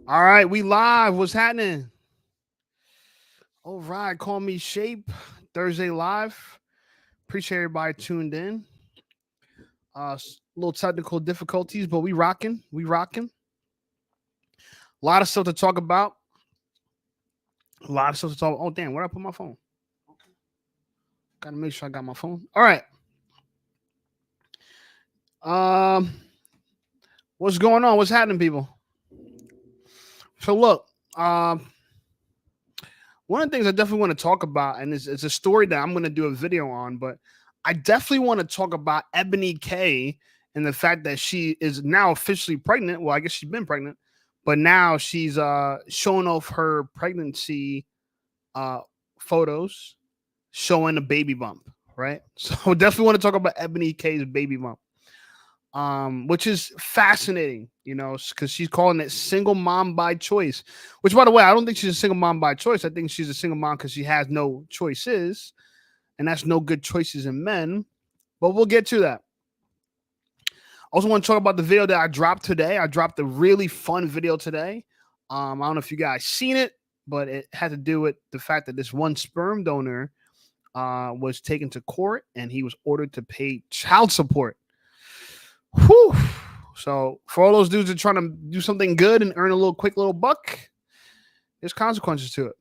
All right, we live. What's happening? All right, call me Shape Thursday live. Appreciate everybody tuned in. Little technical difficulties, but we rocking. We rocking. A lot of stuff to talk about. A lot of stuff to talk. Oh damn, where I put my phone? Gotta make sure I got my phone. All right. Um, what's going on? What's happening, people? So look, one of the things I definitely want to talk about, and it's a story that I'm going to do a video on, but I definitely want to talk about Ebony K and the fact that she is now officially pregnant. Well, I guess she's been pregnant, but now she's showing off her pregnancy uh, photos, showing a baby bump. Right, so definitely want to talk about Ebony K's baby bump, which is fascinating, because she's calling it single mom by choice. Which, by the way, I don't think she's a single mom by choice. I think she's a single mom because she has no choices, and that's no good choices in men. But we'll get to that. I also want to talk about the video that I dropped today. I dropped a really fun video today. I don't know if you guys seen it, but it had to do with the fact that this one sperm donor was taken to court and he was ordered to pay child support. Whew. So for all those dudes that are trying to do something good and earn a little quick little buck, there's consequences to it.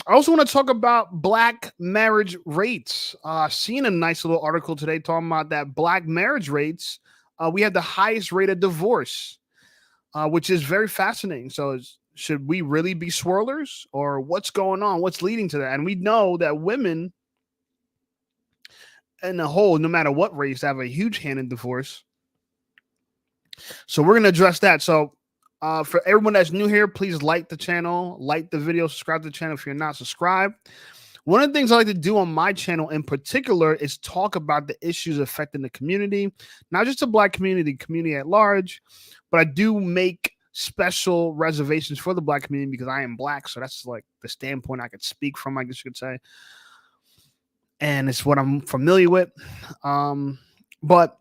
I also want to talk about black marriage rates. Seen a nice little article today talking about that black marriage rates. We have the highest rate of divorce, which is very fascinating. So should we really be swirlers, or what's going on? What's leading to that? And we know that women, in the whole, no matter what race, have a huge hand in divorce. So we're gonna address that. So for everyone that's new here, please like the channel, like the video, subscribe to the channel if you're not subscribed. One of the things I like to do on my channel in particular is talk about the issues affecting the community, not just the black community at large, but I do make special reservations for the black community because I am black. So that's like the standpoint I could speak from, I guess you could say. And it's what I'm familiar with. But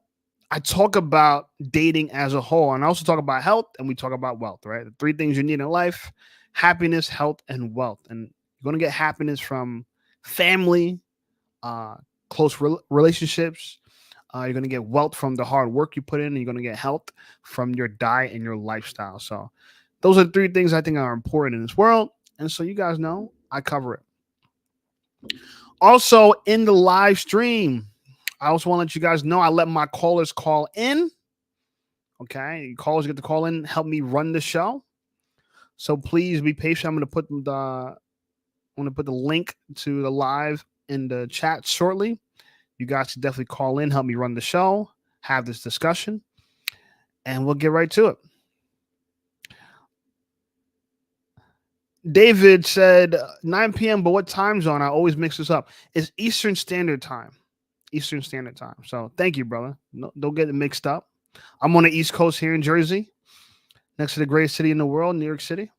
I talk about dating as a whole, and I also talk about health, and we talk about wealth, right? The three things you need in life: happiness, health, and wealth. And you're going to get happiness from family, uh, close relationships. You're going to get wealth from the hard work you put in, and you're going to get health from your diet and your lifestyle. So those are the three things I think are important in this world. And so you guys know I cover it. Also, in the live stream, I also want to let you guys know I let my callers call in. Okay, callers get to call in, help me run the show. So please be patient. I'm gonna put the link to the live in the chat shortly. You guys can definitely call in, help me run the show, have this discussion, and we'll get right to it. David said 9 p.m., but what time zone? I always mix this up. It's Eastern Standard Time. Eastern Standard Time. So thank you, brother. No, don't get it mixed up. I'm on the East Coast here in Jersey, next to the greatest city in the world, New York City.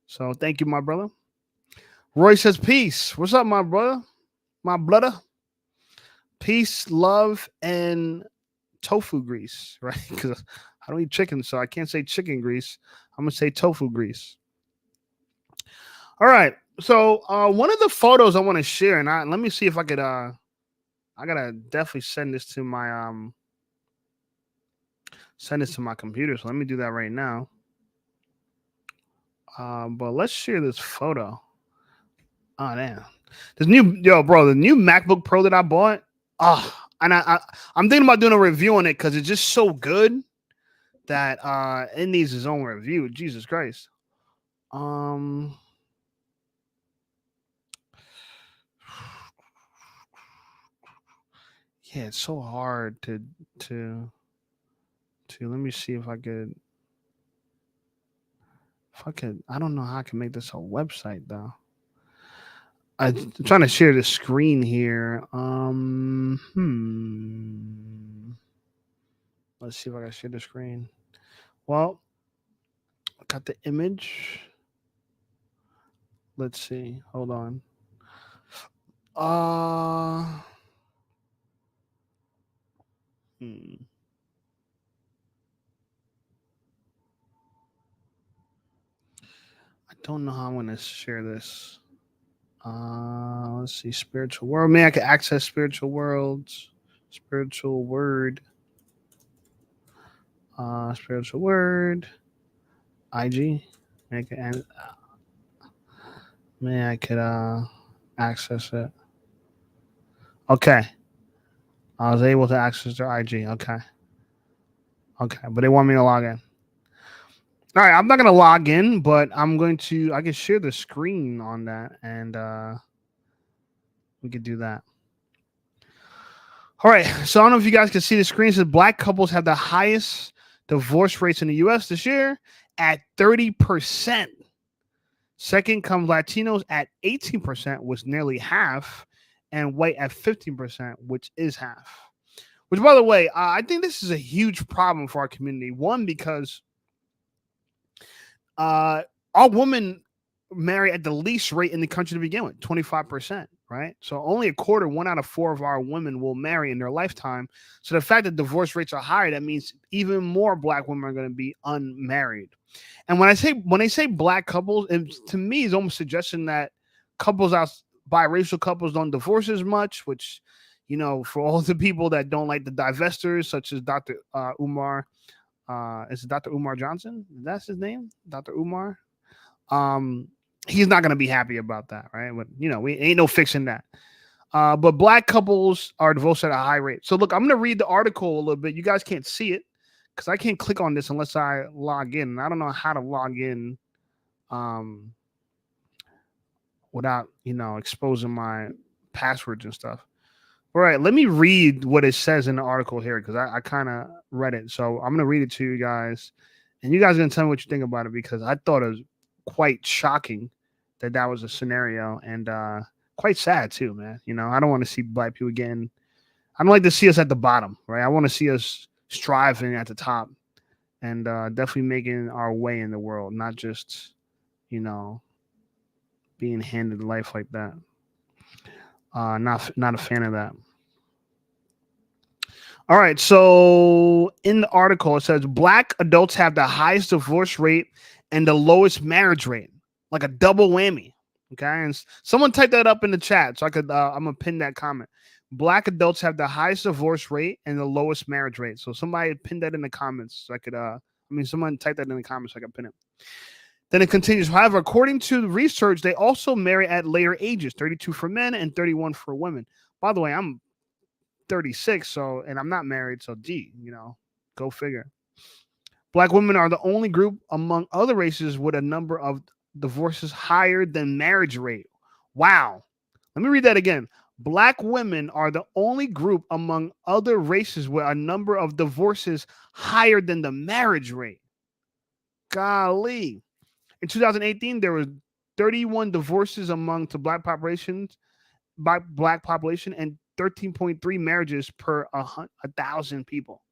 So thank you, my brother. Roy says peace. What's up, my brother? My brother? Peace, love, and tofu grease, right? Because I don't eat chicken, so I can't say chicken grease. I'm gonna say tofu grease. All right. So one of the photos I want to share, and let me see if I could. I gotta definitely send this to my computer. So let me do that right now. But let's share this photo. Oh damn. This the new MacBook Pro that I bought. And I'm thinking about doing a review on it because it's just so good that it needs its own review. Jesus Christ. Um yeah, it's so hard to let me see if I could. I don't know how I can make this a website though. I'm trying to share the screen here. Let's see if I can share the screen. Well, I got the image. Let's see. Hold on. Uh hmm. I don't know how I'm gonna share this. Let's see, spiritual world. Maybe I can access spiritual worlds, spiritual word, spiritual word, IG. Maybe I could access it. Okay, I was able to access their IG. Okay, okay, but they want me to log in. All right, I'm not gonna log in, but I'm going to. I can share the screen on that, and we could do that. All right, so I don't know if you guys can see the screen. It says black couples have the highest divorce rates in the U.S. this year at 30%. Second comes Latinos at 18%, which nearly half, and white at 15%, which is half. Which, by the way, I think this is a huge problem for our community. One, because all women marry at the least rate in the country to begin with, 25%, right? So only a quarter, 1 out of 4 of our women will marry in their lifetime. So the fact that divorce rates are higher, that means even more black women are going to be unmarried. And when they say black couples, to me is almost suggesting that couples out biracial couples don't divorce as much, which, for all the people that don't like the divestors, such as Dr. Umar, is it Dr. Umar Johnson? That's his name, Dr. Umar. Um, he's not gonna be happy about that, right? But we ain't no fixing that. But black couples are divorced at a high rate. So look, I'm gonna read the article a little bit. You guys can't see it because I can't click on this unless I log in. And I don't know how to log in without exposing my passwords and stuff. All right, let me read what it says in the article here because I kind of read it. So I'm gonna read it to you guys, and you guys are gonna tell me what you think about it because I thought it was quite shocking that was a scenario and quite sad too, man. I don't want to see black people getting. I don't like to see us at the bottom, right? I want to see us striving at the top and definitely making our way in the world, not just being handed life like that. Not a fan of that. All right, so in the article it says black adults have the highest divorce rate and the lowest marriage rate, like a double whammy. Okay, and someone type that up in the chat so I could. I'm gonna pin that comment. Black adults have the highest divorce rate and the lowest marriage rate. So somebody pin that in the comments so I could. Someone type that in the comments so I can pin it. Then it continues. However, according to the research, they also marry at later ages, 32 for men and 31 for women. By the way, I'm 36, and I'm not married, so go figure. Black women are the only group among other races with a number of divorces higher than marriage rate. Wow. Let me read that again. Black women are the only group among other races with a number of divorces higher than the marriage rate. Golly. In 2018, there were 31 divorces among the black population and 13.3 marriages per 1,000 people.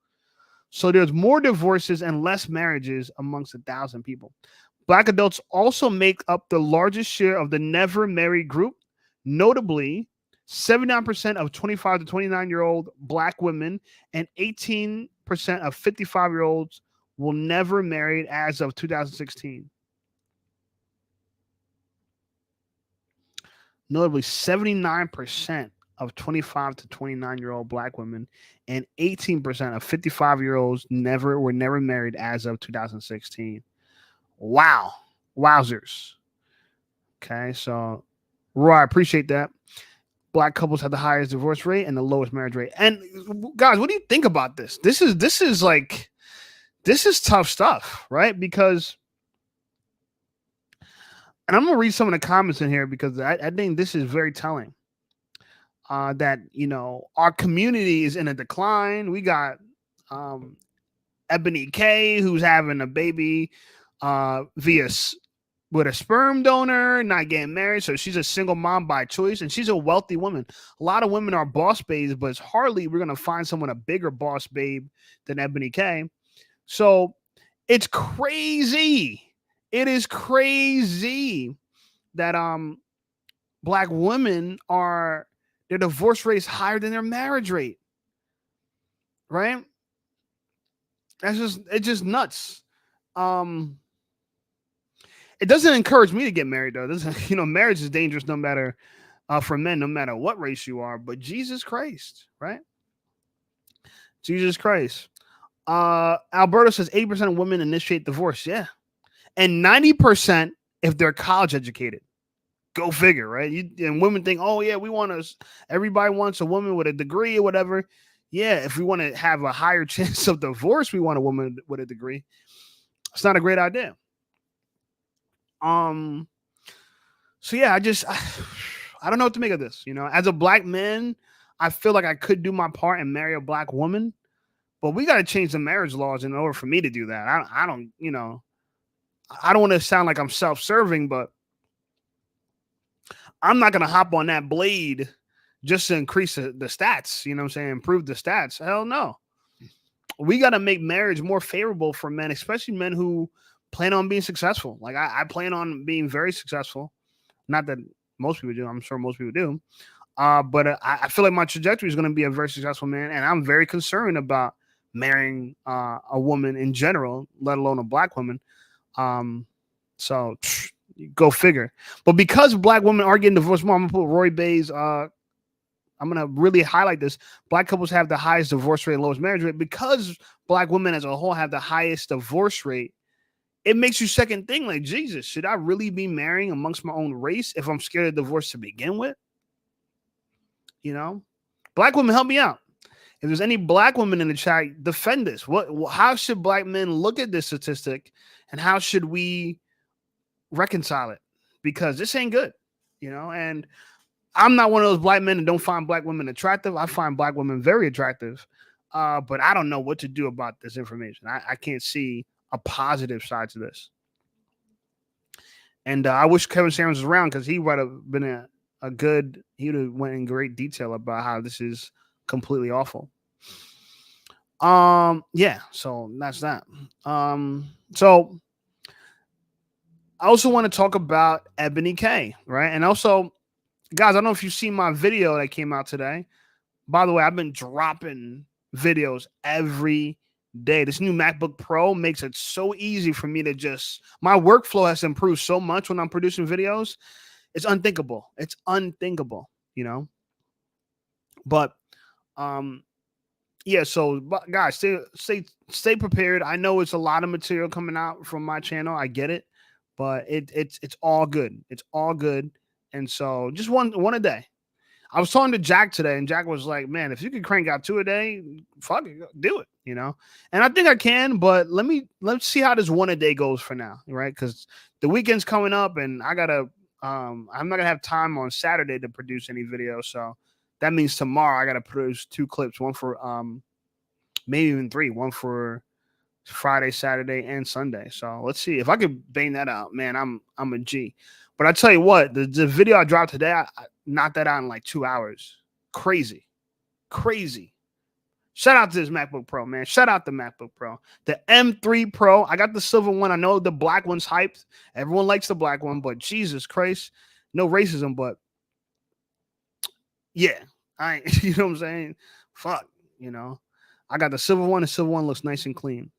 So there's more divorces and less marriages amongst 1,000 people. Black adults also make up the largest share of the never married group. Notably, 79% of 25 to 29-year-old black women and 18% of 55-year-olds will never marry as of 2016. Notably, 79% of 25 to 29-year-old black women and 18% of 55-year-olds were never married as of 2016. Wow. Wowzers. Okay, so Roy, I appreciate that. Black couples have the highest divorce rate and the lowest marriage rate. And guys, what do you think about this? This is tough stuff, right? Because, and I'm gonna read some of the comments in here because I think this is very telling. That our community is in a decline. We got Ebony K, who's having a baby with a sperm donor, not getting married, so she's a single mom by choice, and she's a wealthy woman. A lot of women are boss babes, but it's hardly we're gonna find someone a bigger boss babe than Ebony K. So it's crazy. It is crazy that black women are. Their divorce rate is higher than their marriage rate, right? It's just nuts. It doesn't encourage me to get married though. It doesn't, marriage is dangerous no matter for men, no matter what race you are. But Jesus Christ, right? Jesus Christ. Alberto says 80% of women initiate divorce. Yeah. And 90% if they're college educated. Go figure, right? And women think, oh yeah, everybody wants a woman with a degree or whatever. Yeah, if we want to have a higher chance of divorce, we want a woman with a degree. It's not a great idea. So yeah, I don't know what to make of this. As a black man, I feel like I could do my part and marry a black woman, but we got to change the marriage laws in order for me to do that. I don't want to sound like I'm self-serving, but I'm not going to hop on that blade just to increase the stats, you know what I'm saying? Improve the stats. Hell no. We got to make marriage more favorable for men, especially men who plan on being successful. Like I plan on being very successful. Not that most people do. I'm sure most people do. But I feel like my trajectory is going to be a very successful man. And I'm very concerned about marrying a woman in general, let alone a black woman. So go figure. But because black women are getting divorced more, I'm gonna put Roy Bay's. I'm gonna really highlight this. Black couples have the highest divorce rate and lowest marriage rate. Because black women as a whole have the highest divorce rate, it makes you second think like, Jesus, should I really be marrying amongst my own race if I'm scared of divorce to begin with? Black women, help me out. If there's any black women in the chat, defend this. How should black men look at this statistic, and how should we reconcile it? Because this ain't good, and I'm not one of those black men that don't find black women attractive. I find black women very attractive, but I don't know what to do about this information. I can't see a positive side to this. And I wish Kevin Samuels was around, because he would have been he would have went in great detail about how this is completely awful. Yeah, so that's that. So I also want to talk about Ebony K, right? And also, guys, I don't know if you've seen my video that came out today. By the way, I've been dropping videos every day. This new MacBook Pro makes it so easy for me to my workflow has improved so much when I'm producing videos. It's unthinkable. It's unthinkable, But yeah, so guys, stay prepared. I know it's a lot of material coming out from my channel. I get it, but it's all good. It's all good. And so just one a day. I was talking to Jack today, and Jack was like, man, if you could crank out 2 a day, fuck it, do it, And I think I can, but let's see how this 1 a day goes for now, right? Because the weekend's coming up, and I'm not gonna have time on Saturday to produce any videos. So that means tomorrow I gotta produce 2 clips, one for maybe even 3, one for Friday, Saturday, and Sunday. So let's see if I could bang that out, man. I'm a G. But I tell you what, the video I dropped today, I knocked that out in like 2 hours. Crazy. Shout out to this MacBook Pro, man. Shout out the MacBook Pro. The M3 Pro. I got the silver one. I know the black one's hyped. Everyone likes the black one, but Jesus Christ, no racism, but yeah, you know what I'm saying? Fuck, I got the silver one. The silver one looks nice and clean.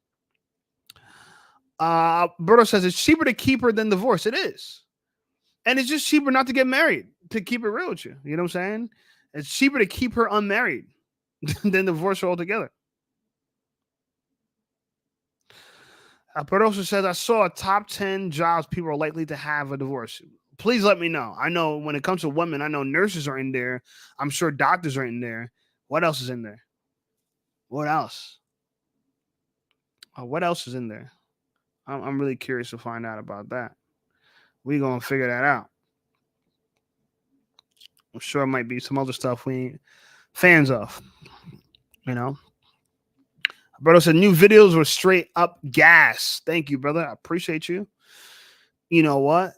Berto says it's cheaper to keep her than divorce. It is. And it's just cheaper not to get married, to keep it real with you. You know what I'm saying? It's cheaper to keep her unmarried than divorce her altogether. Berto says, I saw a top 10 jobs people are likely to have a divorce. Please let me know. I know when it comes to women, I know nurses are in there. I'm sure doctors are in there. What else is in there? What else? What else is in there? I'm really curious to find out about that. We're going to figure that out. I'm sure it might be some other stuff we ain't fans of. Brother said new videos were straight up gas. Thank you, brother. I appreciate you. You know what?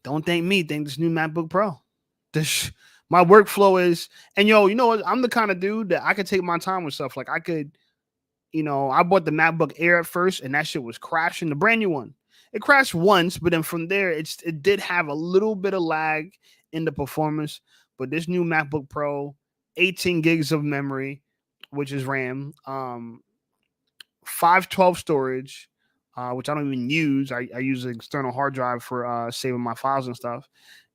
Don't thank me. Thank this new MacBook Pro. My workflow is, and you know what? I'm the kind of dude that I could take my time with stuff. Like I could, I bought the MacBook Air at first, and that shit was crashing. The brand new one, it crashed once, but then from there, it did have a little bit of lag in the performance. But this new MacBook Pro, 18 gigs of memory, which is RAM, 512 storage, which I don't even use. I use an external hard drive for saving my files and stuff.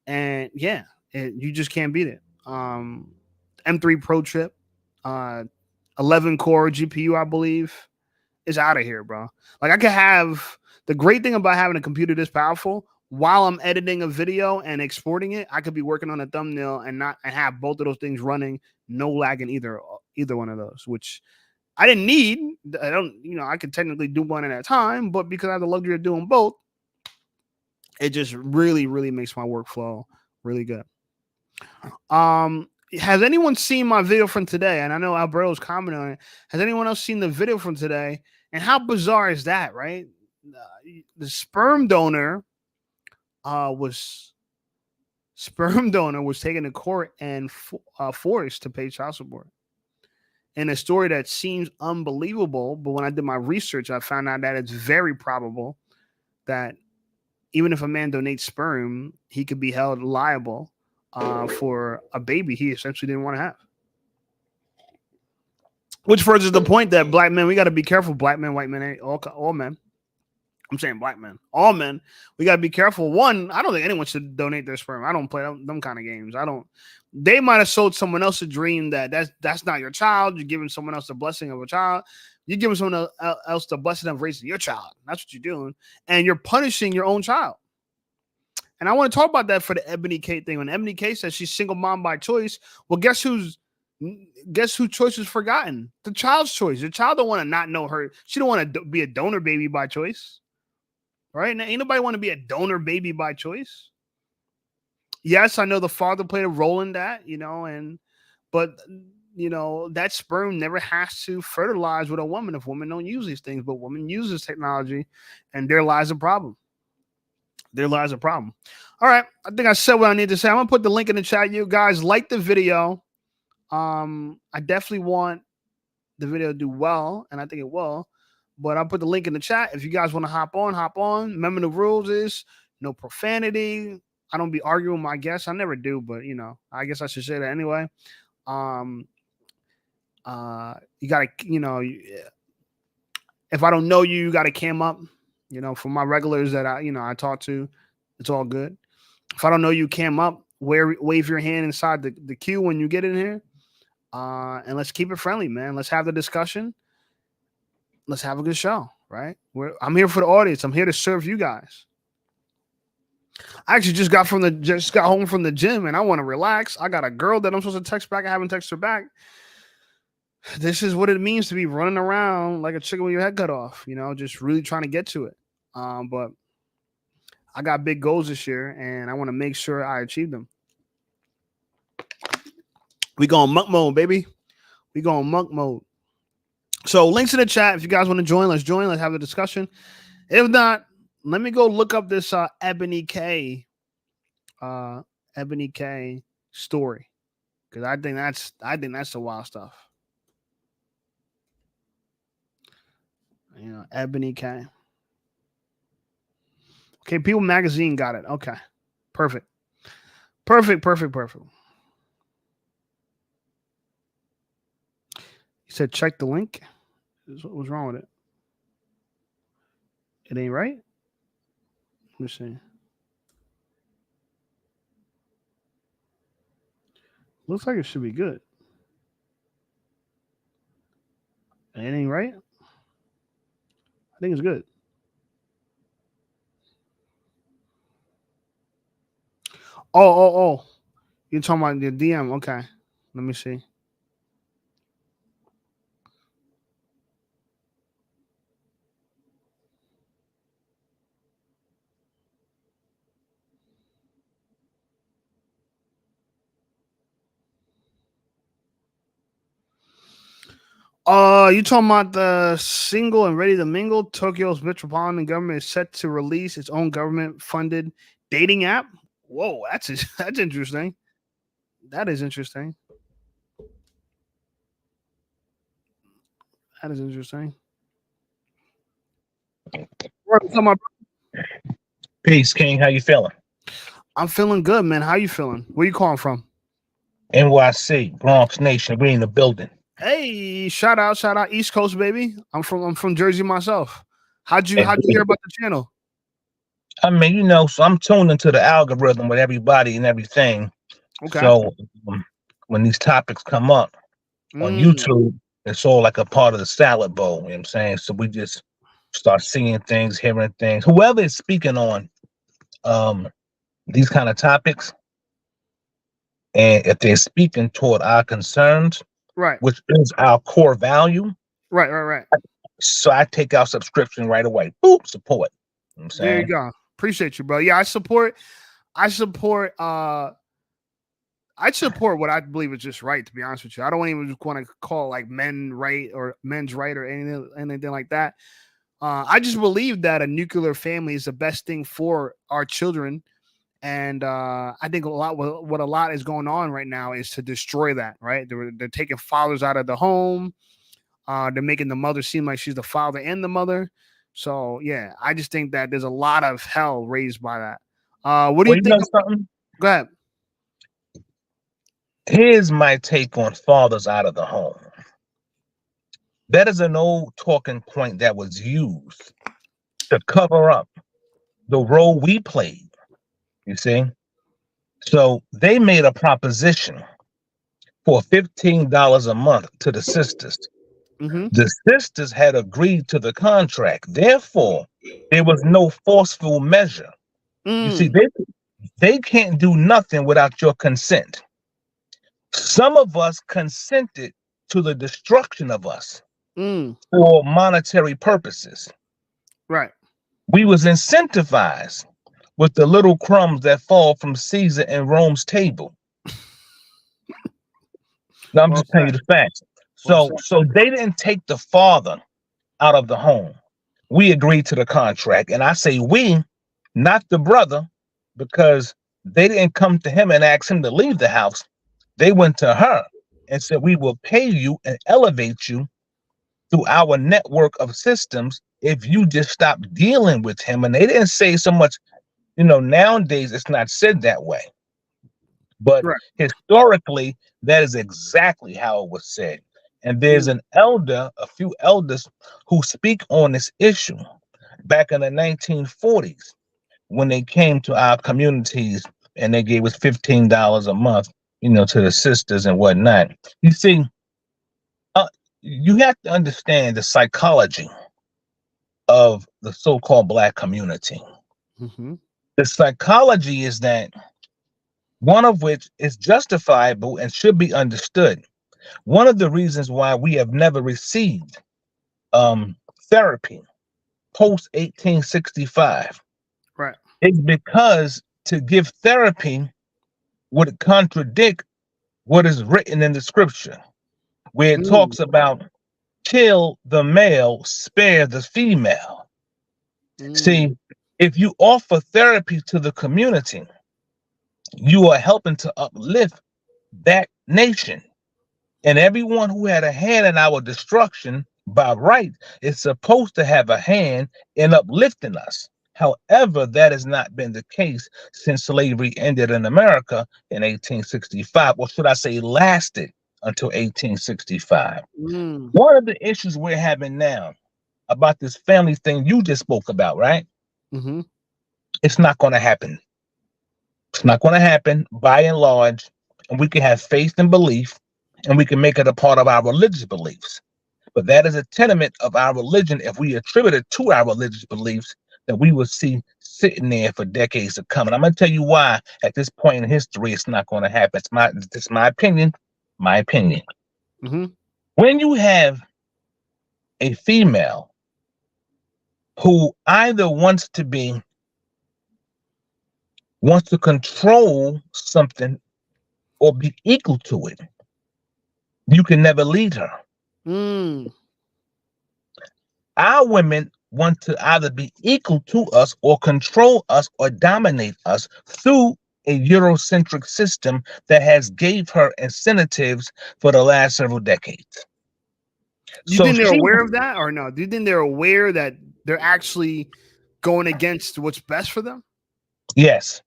And yeah, you just can't beat it. M3 Pro chip, 11 core GPU, I believe, is out of here, bro. Like I could have the great thing about having a computer this powerful. While I'm editing a video and exporting it, I could be working on a thumbnail and have both of those things running, no lag in either one of those, which I didn't need. I don't, I could technically do one at a time, but because I have the luxury of doing both, it just really, really makes my workflow really good. Has anyone seen my video from today? And I know Alberto's commenting on it. Has anyone else seen the video from today? And how bizarre is that, right? The sperm donor was taken to court and forced to pay child support. And a story that seems unbelievable, but when I did my research, I found out that it's very probable that even if a man donates sperm, he could be held liable for a baby he essentially didn't want to have. Which furthers the point that black men, we got to be careful. Black men, white men, all men. I'm saying black men, all men. We got to be careful. One, I don't think anyone should donate their sperm. I don't play them kind of games. They might have sold someone else a dream that's not your child. You're giving someone else the blessing of a child. You're giving someone else the blessing of raising your child. That's what you're doing. And you're punishing your own child. And I want to talk about that for the Ebony K thing. When Ebony K says she's single mom by choice, well, guess whose choice is forgotten? The child's choice. The child don't want to not know her. She don't want to be a donor baby by choice. Right? Now, ain't nobody want to be a donor baby by choice. Yes, I know the father played a role in that, but that sperm never has to fertilize with a woman if women don't use these things, but women use this technology, and there lies a problem. There lies a problem. All right, I think I said what I need to say. I'm gonna put the link in the chat. You guys like the video. I definitely want the video to do well, and I think it will. But I'll put the link in the chat. If you guys want to hop on. Remember the rules is no profanity. I don't be arguing with my guests. I never do, but I guess I should say that anyway. You gotta, if I don't know you, you gotta cam up. For my regulars that I talk to, it's all good. If I don't know you, cam up, wave your hand inside the queue when you get in here. And let's keep it friendly, man. Let's have the discussion. Let's have a good show, right? I'm here for the audience. I'm here to serve you guys. I actually just got home from the gym and I want to relax. I got a girl that I'm supposed to text back. I haven't texted her back. This is what it means to be running around like a chicken with your head cut off, just really trying to get to it. But I got big goals this year and I want to make sure I achieve them. We going monk mode, baby. We going monk mode. So links in the chat. If you guys want to join, let's join. Let's have a discussion. If not, let me go look up this Ebony K story, because I think that's the wild stuff. Ebony K. Okay, People Magazine got it. Okay, perfect. You said check the link. What's wrong with it? It ain't right. Let me see. Looks like it should be good. It ain't right. I think it's good. Oh. You're talking about the DM. Okay. Let me see. You talking about the Single and Ready to Mingle? Tokyo's metropolitan government is set to release its own government-funded dating app. Whoa, that's interesting. That is interesting. Peace, King. How you feeling? I'm feeling good, man. How you feeling? Where you calling from? NYC, Bronx Nation. We in the building. Hey, shout out, East Coast, baby. I'm from Jersey myself. How'd you And hear about the channel? I mean, you know, so I'm tuned into the algorithm with everybody and everything. Okay. So when these topics come up on Mm, YouTube, it's all like a part of the salad bowl. You know what I'm saying? So we just start seeing things, hearing things. Whoever is speaking on um these kind of topics, and if they're speaking toward our concerns, right. which is our core value, Right. Right. Right. so I take our subscription right away. Boop, support. You know what I'm There you saying? go. Appreciate you, bro. Yeah, I support. I support. I support what I believe is just right. To be honest with you, I don't even want to call like men right or men's right or anything like that. I just believe that a nuclear family is the best thing for our children, and I think what a lot is going on right now is to destroy that. Right? They're taking fathers out of the home. They're making the mother seem like she's the father and the mother. So yeah, I just think that there's a lot of hell raised by that. What do Well, you you think? know something? Go ahead. Here's my take on fathers out of the home. That is an old talking point that was used to cover up the role we played. You see? So they made a proposition for $15 a month to the sisters. Mm-hmm. The sisters had agreed to the contract. Therefore, there was no forceful measure. You see, Mm, they can't do nothing without your consent. Some of us consented to the destruction of us mm, for monetary purposes. right. We was incentivized with the little crumbs that fall from Caesar and Rome's table. Now I'm Well just telling you said. the facts. Well So said. so they didn't take the father out of the home. We agreed to the contract. And I say we, not the brother, because they didn't come to him and ask him to leave the house. They went to her and said, we will pay you and elevate you through our network of systems if you just stop dealing with him. And they didn't say so much, you know, nowadays it's not said that way. But Right. historically, that is exactly how it was said. And there's Mm, an elder, a few elders who speak on this issue back in the 1940s when they came to our communities and they gave us $15 a month, you know, to the sisters and whatnot. You see, uh, you have to understand the psychology of the so-called Black community. mm-hmm. The psychology is that one of which is justifiable and should be understood. One of the reasons why we have never received therapy post 1865 Right. is because to give therapy would contradict what is written in the scripture, where it Mm, talks about kill the male, spare the female. mm, See, if you offer therapy to the community, you are helping to uplift that nation. And everyone who had a hand in our destruction by right is supposed to have a hand in uplifting us. However, that has not been the case since slavery ended in America in 1865, or should I say, lasted until 1865. mm, One of the issues we're having now about this family thing you just spoke about, right? mm-hmm. It's not going to happen. It's not going to happen by and large. And we can have faith and belief, and we can make it a part of our religious beliefs. But that is a tenement of our religion. If we attribute it to our religious beliefs, that we will see sitting there for decades to come. And I'm going to tell you why at this point in history it's not going to happen. It's my opinion. My opinion. Mm-hmm. When you have a female who either wants to control something or be equal to it, you can never lead her. Mm, Our women want to either be equal to us or control us or dominate us through a Eurocentric system that has gave her incentives for the last several decades. do you So think they're she, aware of that or no? Do you think they're aware that they're actually going against what's best for them? yes,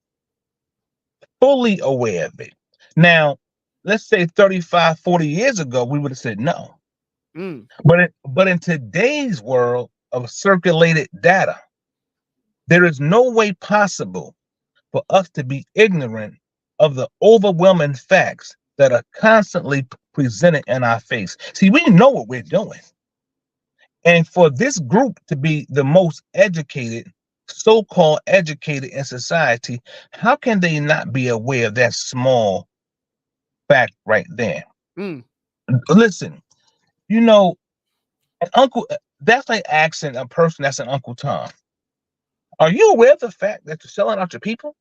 fully aware of it. Now, let's say 35, 40 years ago, we would have said no. Mm, But in today's world, of circulated data. There is no way possible for us to be ignorant of the overwhelming facts that are constantly presented in our face. See, we know what we're doing. And for this group to be the most educated, so-called educated in society, how can they not be aware of that small fact right there? Mm. Listen, you know, an uncle, that's like asking a person that's an Uncle Tom, are you aware of the fact that you're selling out your people?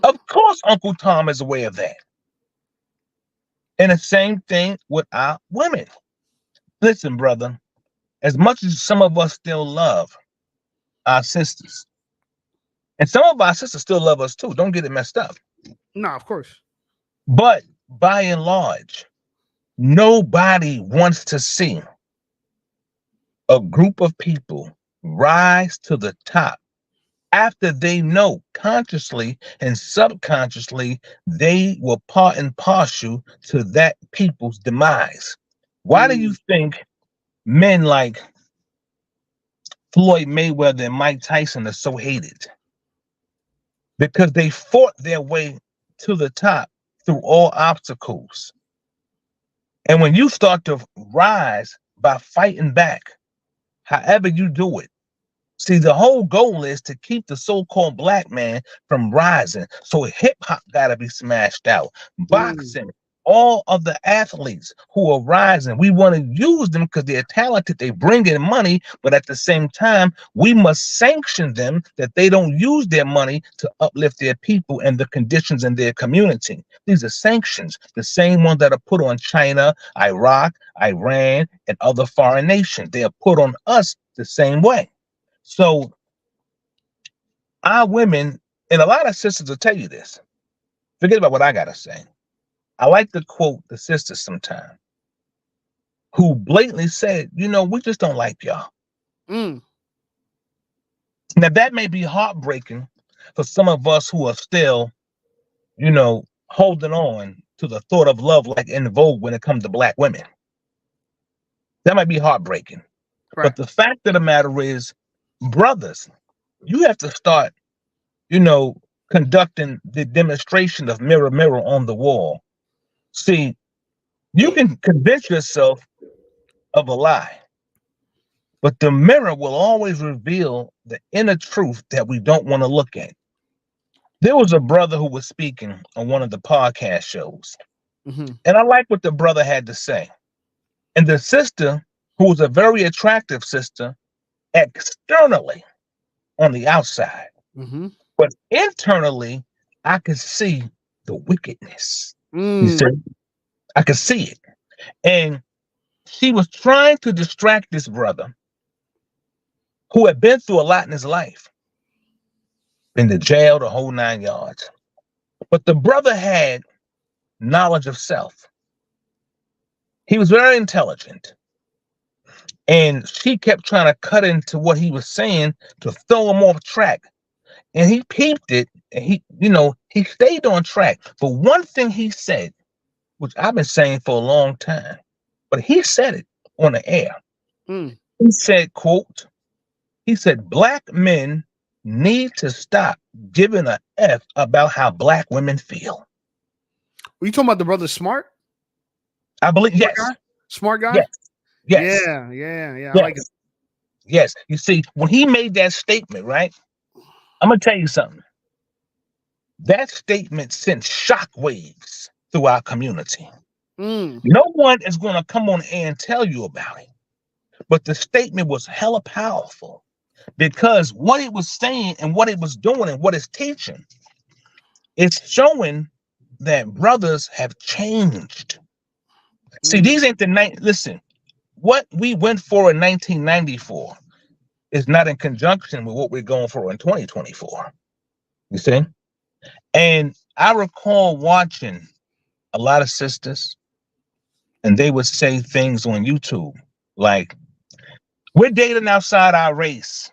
Of course, Uncle Tom is aware of that. And the same thing with our women. Listen, brother, as much as some of us still love our sisters, and some of our sisters still love us too, don't get it messed up. No, of course. But by and large, nobody wants to see a group of people rise to the top after they know consciously and subconsciously they were part and parcel to that people's demise. Why do you think men like Floyd Mayweather and Mike Tyson are so hated? Because they fought their way to the top through all obstacles. And when you start to rise by fighting back, however you do it, see, the whole goal is to keep the so-called black man from rising. So hip hop got to be smashed out. Boxing, all of the athletes who are rising, we want to use them because they're talented, they bring in money, but at the same time, we must sanction them that they don't use their money to uplift their people and the conditions in their community. These are sanctions, the same ones that are put on China, Iraq, Iran, and other foreign nations. They are put on us the same way. So our women, and a lot of sisters will tell you this, forget about what I got to say. I like to quote the sisters sometimes who blatantly said, you know, we just don't like y'all. Now, that may be heartbreaking for some of us who are still, you know, holding on to the thought of love like in vogue when it comes to black women. That might be heartbreaking. Right. But the fact of the matter is, brothers, you have to start, you know, conducting the demonstration of mirror, mirror on the wall. See, you can convince yourself of a lie, but the mirror will always reveal the inner truth that we don't want to look at. There was a brother who was speaking on one of the podcast shows, and I like what the brother had to say. And the sister, who was a very attractive sister, externally on the outside, but internally, I could see the wickedness. You see? I could see it. And she was trying to distract this brother who had been through a lot in his life, been to jail, the whole 9 yards. But the brother had knowledge of self. He was very intelligent. And she kept trying to cut into what he was saying to throw him off track. And he peeped it, and he, you know, he stayed on track. But one thing he said, which I've been saying for a long time, but he said it on the air. He said, quote, he said, black men need to stop giving a F about how black women feel. Were you talking about the brother Smart? I believe, Smart yes. Guy? Smart guy? Yes. Yes. Yeah. Yes. I like it. Yes. You see, when he made that statement, right? I'm going to tell you something. That statement sent shockwaves through our community. No one is going to come on air and tell you about it. But the statement was hella powerful because what it was saying and what it was doing and what it's teaching, it's showing that brothers have changed. See, these ain't the night. Listen, what we went for in 1994 is not in conjunction with what we're going for in 2024. You see? And I recall watching a lot of sisters, and they would say things on YouTube like, we're dating outside our race.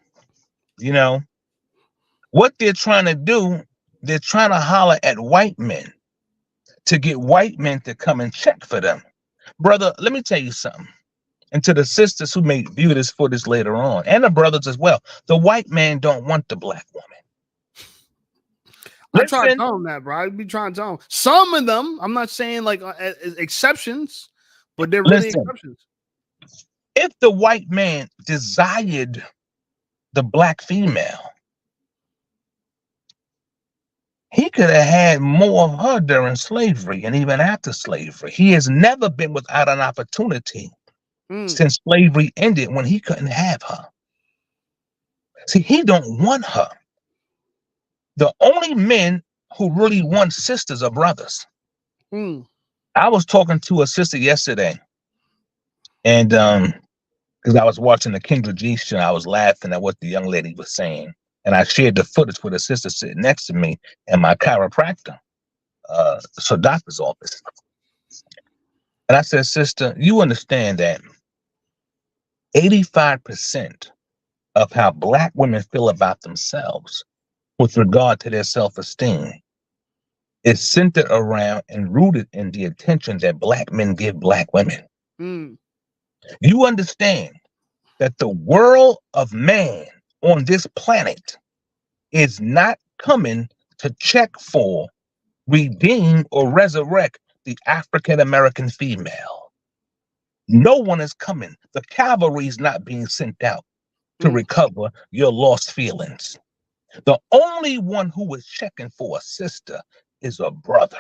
You know, what they're trying to do, they're trying to holler at white men to get white men to come and check for them. Brother, let me tell you something. and to the sisters who may view this footage later on, and the brothers as well, the white man don't want the black woman. I try to Listen, tell them that, bro. I be trying to tell them. Some of them, I'm not saying like exceptions, but they're really listen. exceptions. If the white man desired the black female, he could have had more of her during slavery and even after slavery. He has never been without an opportunity since slavery ended when he couldn't have her. See, he don't want her. The only men who really want sisters are brothers. I was talking to a sister yesterday, and because I was watching the Kendra G show, I was laughing at what the young lady was saying, and I shared the footage with a sister sitting next to me in my chiropractor, so doctor's office. And I said, sister, you understand that 85% of how black women feel about themselves with regard to their self-esteem is centered around and rooted in the attention that black men give black women. You understand that the world of man on this planet is not coming to check for, redeem, or resurrect the African-American female. No one is coming. The cavalry is not being sent out to recover your lost feelings. The only one who is checking for a sister is a brother.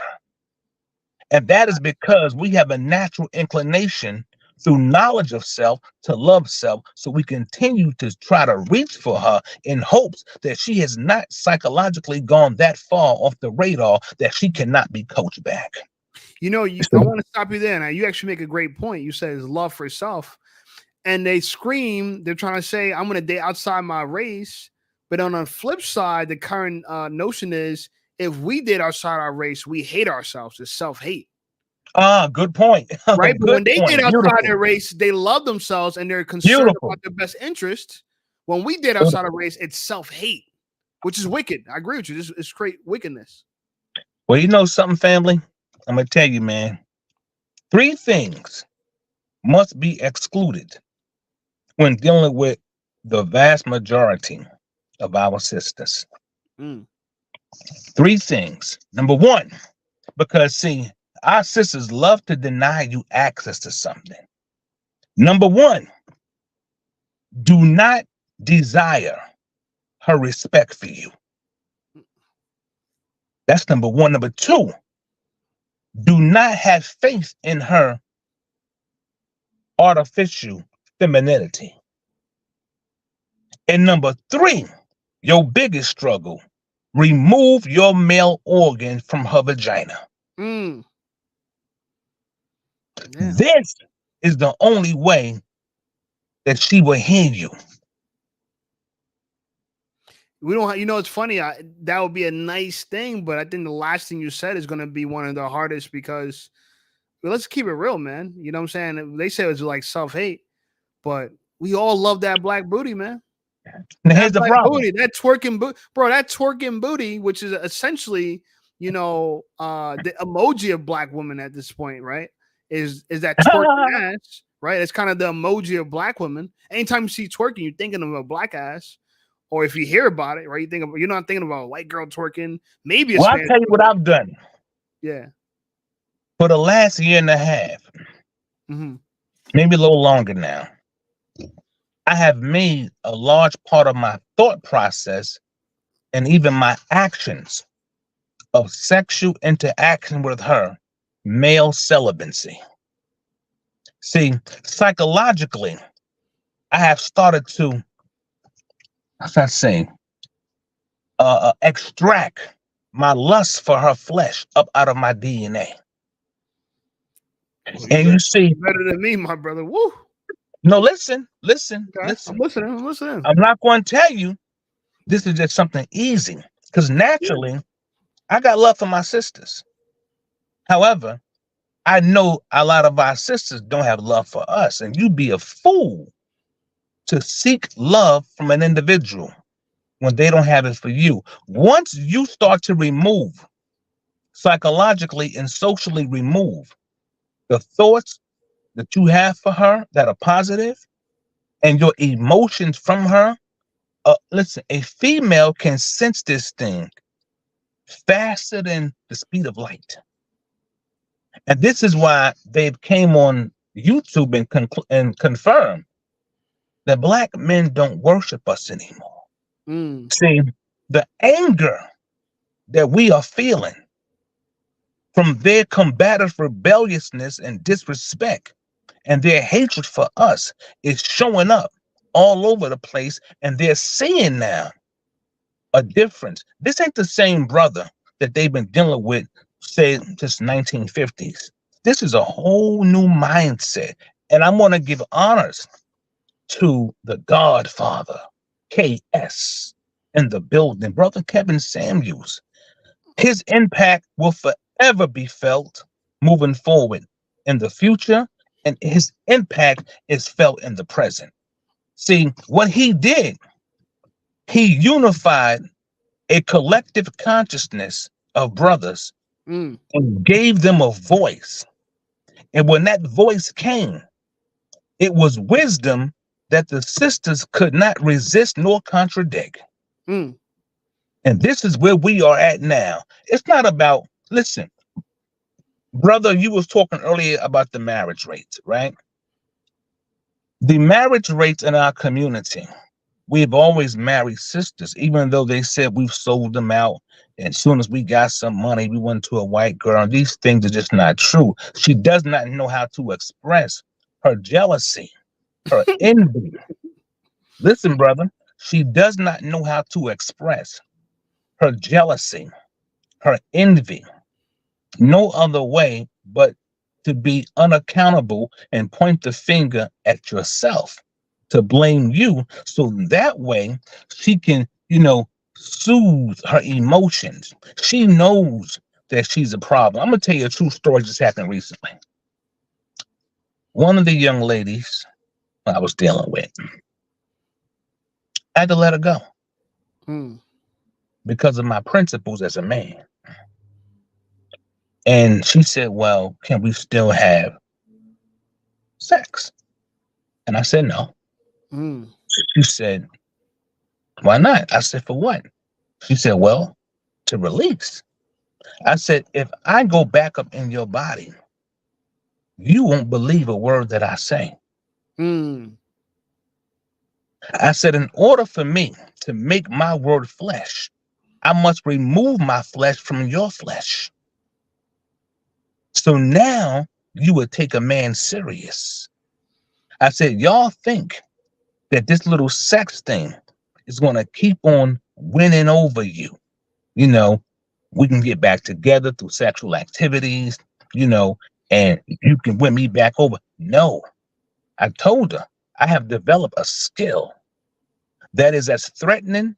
And that is because we have a natural inclination through knowledge of self to love self. So we continue to try to reach for her in hopes that she has not psychologically gone that far off the radar that she cannot be coached back. You know, I want to stop you there. Now, you actually make a great point. You said it's love for self. And they scream, they're trying to say, I'm going to date outside my race. But on the flip side, the current notion is if we date outside our race, we hate ourselves. It's self-hate. Good point. Right? But when they date outside their race, they love themselves and they're concerned about their best interest. When we date outside our race, it's self-hate, which is wicked. I agree with you. This is great wickedness. Well, you know something, family? I'm going to tell you, man. 3 things must be excluded when dealing with the vast majority of our sisters. 3 things. Number 1, because see, our sisters love to deny you access to something. Number 1, do not desire her respect for you. That's number 1. Number 2, do not have faith in her artificial femininity. And number 3, your biggest struggle, remove your male organ from her vagina. This is the only way that she will hear you. We don't, you know, it's funny. That would be a nice thing, but I think the last thing you said is going to be one of the hardest because, well, let's keep it real, man. You know what I'm saying? They say it's like self-hate, but we all love that black booty, man. Now, here's the problem. Booty, that twerking booty, bro. That twerking booty, which is essentially, you know, the emoji of black women at this point, right? Is that twerking ass, right? It's kind of the emoji of black women. Anytime you see twerking, you're thinking of a black ass. Or if you hear about it, right? You're not thinking about a white girl twerking. Maybe I'll tell you what I've done. Yeah. For the last year and a half, maybe a little longer now, I have made a large part of my thought process and even my actions of sexual interaction with her male celibacy. See, psychologically, I have started to, how's that saying, extract my lust for her flesh up out of my DNA. And you see, better than me, my brother. Woo. No, listen. Okay. I'm listening. I'm not going to tell you this is just something easy because naturally I got love for my sisters. However, I know a lot of our sisters don't have love for us, and you'd be a fool to seek love from an individual when they don't have it for you. Once you start to remove, psychologically and socially remove the thoughts, that you have for her that are positive, and your emotions from her, listen, a female can sense this thing faster than the speed of light. And this is why they came on YouTube and confirmed that black men don't worship us anymore. See, the anger that we are feeling from their combative rebelliousness and disrespect and their hatred for us is showing up all over the place, and they're seeing now a difference. This ain't the same brother that they've been dealing with, say, since 1950s. This is a whole new mindset, and I'm going to give honors to the Godfather, KS, in the building, Brother Kevin Samuels. His impact will forever be felt moving forward in the future, and his impact is felt in the present. See, what he did, he unified a collective consciousness of brothers and gave them a voice. And when that voice came, it was wisdom that the sisters could not resist nor contradict. And this is where we are at now. It's not about, listen, brother, you was talking earlier about the marriage rates, right? The marriage rates in our community, we've always married sisters, even though they said we've sold them out. And as soon as we got some money, we went to a white girl. These things are just not true. She does not know how to express her jealousy, her envy. Listen, brother, she does not know how to express her jealousy, her envy. No other way but to be unaccountable and point the finger at yourself, to blame you, so that way she can, soothe her emotions. She knows that she's a problem. I'm gonna tell you a true story just happened recently. One of the young ladies I was dealing with, I had to let her go because of my principles as a man. And she said, well, can we still have sex? And I said, no. She said, why not? I said, for what? She said, well, to release. I said, if I go back up in your body, you won't believe a word that I say. I said, in order for me to make my word flesh, I must remove my flesh from your flesh. So now you would take a man serious. I said, y'all think that this little sex thing is going to keep on winning over you. We can get back together through sexual activities, and you can win me back over. No, I told her I have developed a skill that is as threatening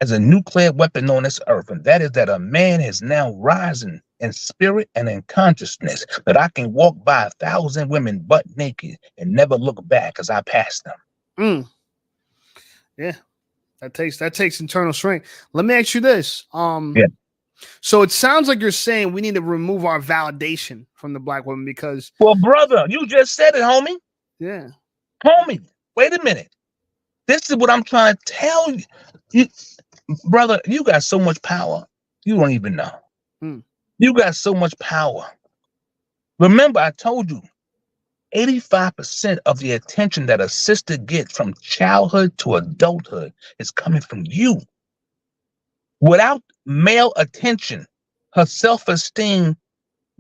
as a nuclear weapon on this earth. And that is that a man is now rising in spirit and in consciousness, that I can walk by 1,000 women butt naked and never look back as I pass them. Yeah, that takes internal strength. Let me ask you this. So it sounds like you're saying we need to remove our validation from the black woman because. Well, brother, you just said it, homie. Yeah. Homie, wait a minute. This is what I'm trying to tell you. Brother, you got so much power. You don't even know. You got so much power. Remember, I told you, 85% of the attention that a sister gets from childhood to adulthood is coming from you. Without male attention, her self-esteem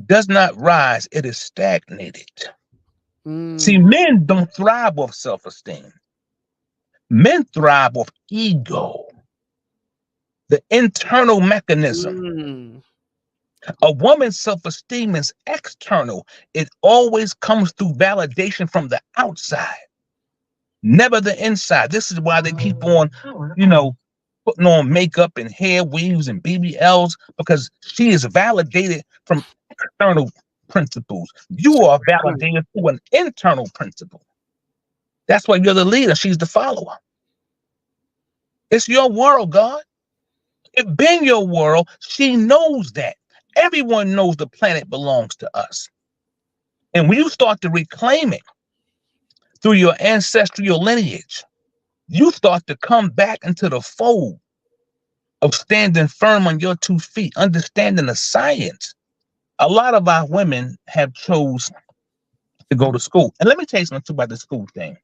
does not rise. It is stagnated. See, men don't thrive off self-esteem. Men thrive off ego, the internal mechanism. A woman's self-esteem is external. It always comes through validation from the outside, never the inside. This is why they keep on, putting on makeup and hair weaves and BBLs, because she is validated from external principles. You are validated through an internal principle. That's why you're the leader. She's the follower. It's your world, God. It been your world. She knows that. Everyone knows the planet belongs to us. And when you start to reclaim it through your ancestral lineage, you start to come back into the fold of standing firm on your 2 feet, understanding the science. A lot of our women have chose to go to school. And let me tell you something too about the school thing.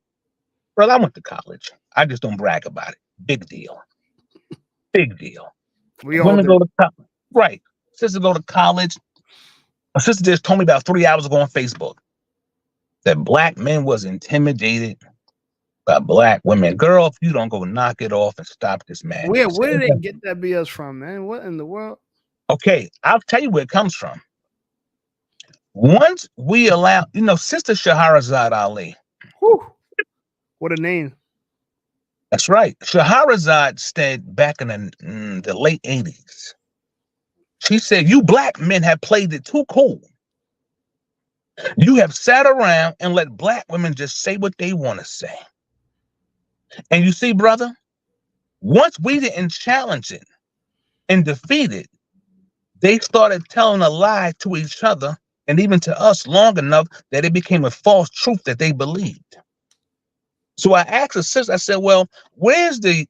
Well, I went to college. I just don't brag about it. Big deal. Big deal. We all Women did. go to college. Right. Sisters go to college. My sister just told me about 3 hours ago on Facebook that black men was intimidated by black women. Girl, if you don't go knock it off and stop this madness. Where did they get that BS from, man? What in the world? Okay, I'll tell you where it comes from. Once we allow, Sister Shahrazad Ali. Whew. What a name. That's right. Shahrazad said back in the late 80s, she said, you black men have played it too cool. You have sat around and let black women just say what they want to say. And you see, brother, once we didn't challenge it and defeat it, they started telling a lie to each other and even to us long enough that it became a false truth that they believed. So I asked the sister, I said, well, where's the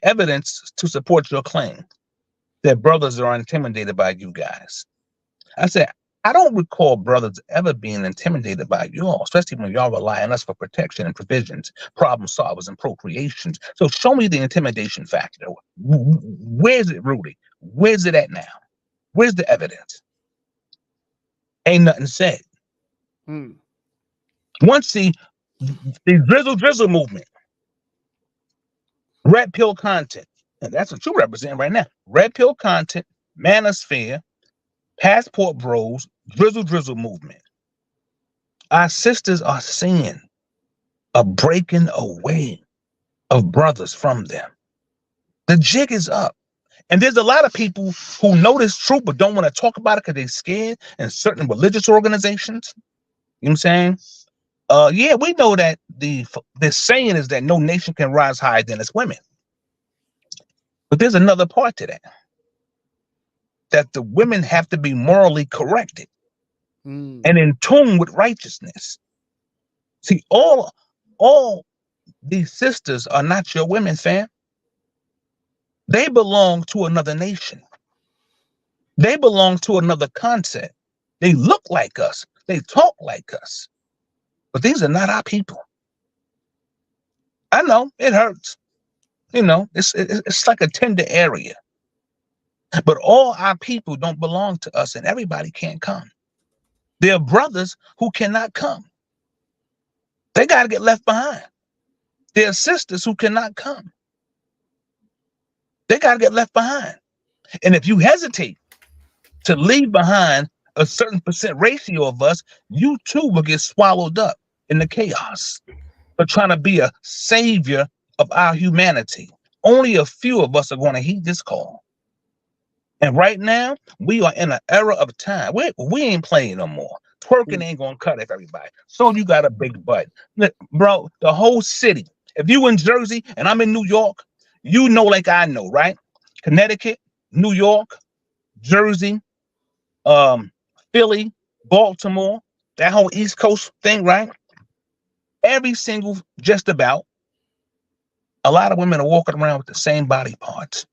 evidence to support your claim that brothers are intimidated by you guys? I said, I don't recall brothers ever being intimidated by y'all, especially when y'all rely on us for protection and provisions, problem solvers and procreations. So show me the intimidation factor. Where's it, Rudy? Where's it at now? Where's the evidence? Ain't nothing said. Once the drizzle movement, red pill content, and that's what you represent right now. Red pill content, manosphere, passport bros, drizzle movement. Our sisters are seeing a breaking away of brothers from them. The jig is up. And there's a lot of people who know this truth but don't want to talk about it because they're scared in certain religious organizations. You know what I'm saying? Yeah, we know that the saying is that no nation can rise higher than its women. But there's another part to that. That the women have to be morally corrected and in tune with righteousness. See, all these sisters are not your women, fam. They belong to another nation. They belong to another concept. They look like us. They talk like us. But these are not our people. I know it hurts. It's like a tender area. But all our people don't belong to us, and everybody can't come. There are brothers who cannot come. They got to get left behind. There are sisters who cannot come. They got to get left behind. And if you hesitate to leave behind a certain percent ratio of us, you too will get swallowed up in the chaos for trying to be a savior of our humanity. Only a few of us are going to heed this call. And right now, we are in an era of time. We ain't playing no more. Twerking ain't going to cut it, everybody. So you got a big butt. Look, bro, the whole city. If you in Jersey and I'm in New York, you know like I know, right? Connecticut, New York, Jersey, Philly, Baltimore, that whole East Coast thing, right? Every single, just about, a lot of women are walking around with the same body parts.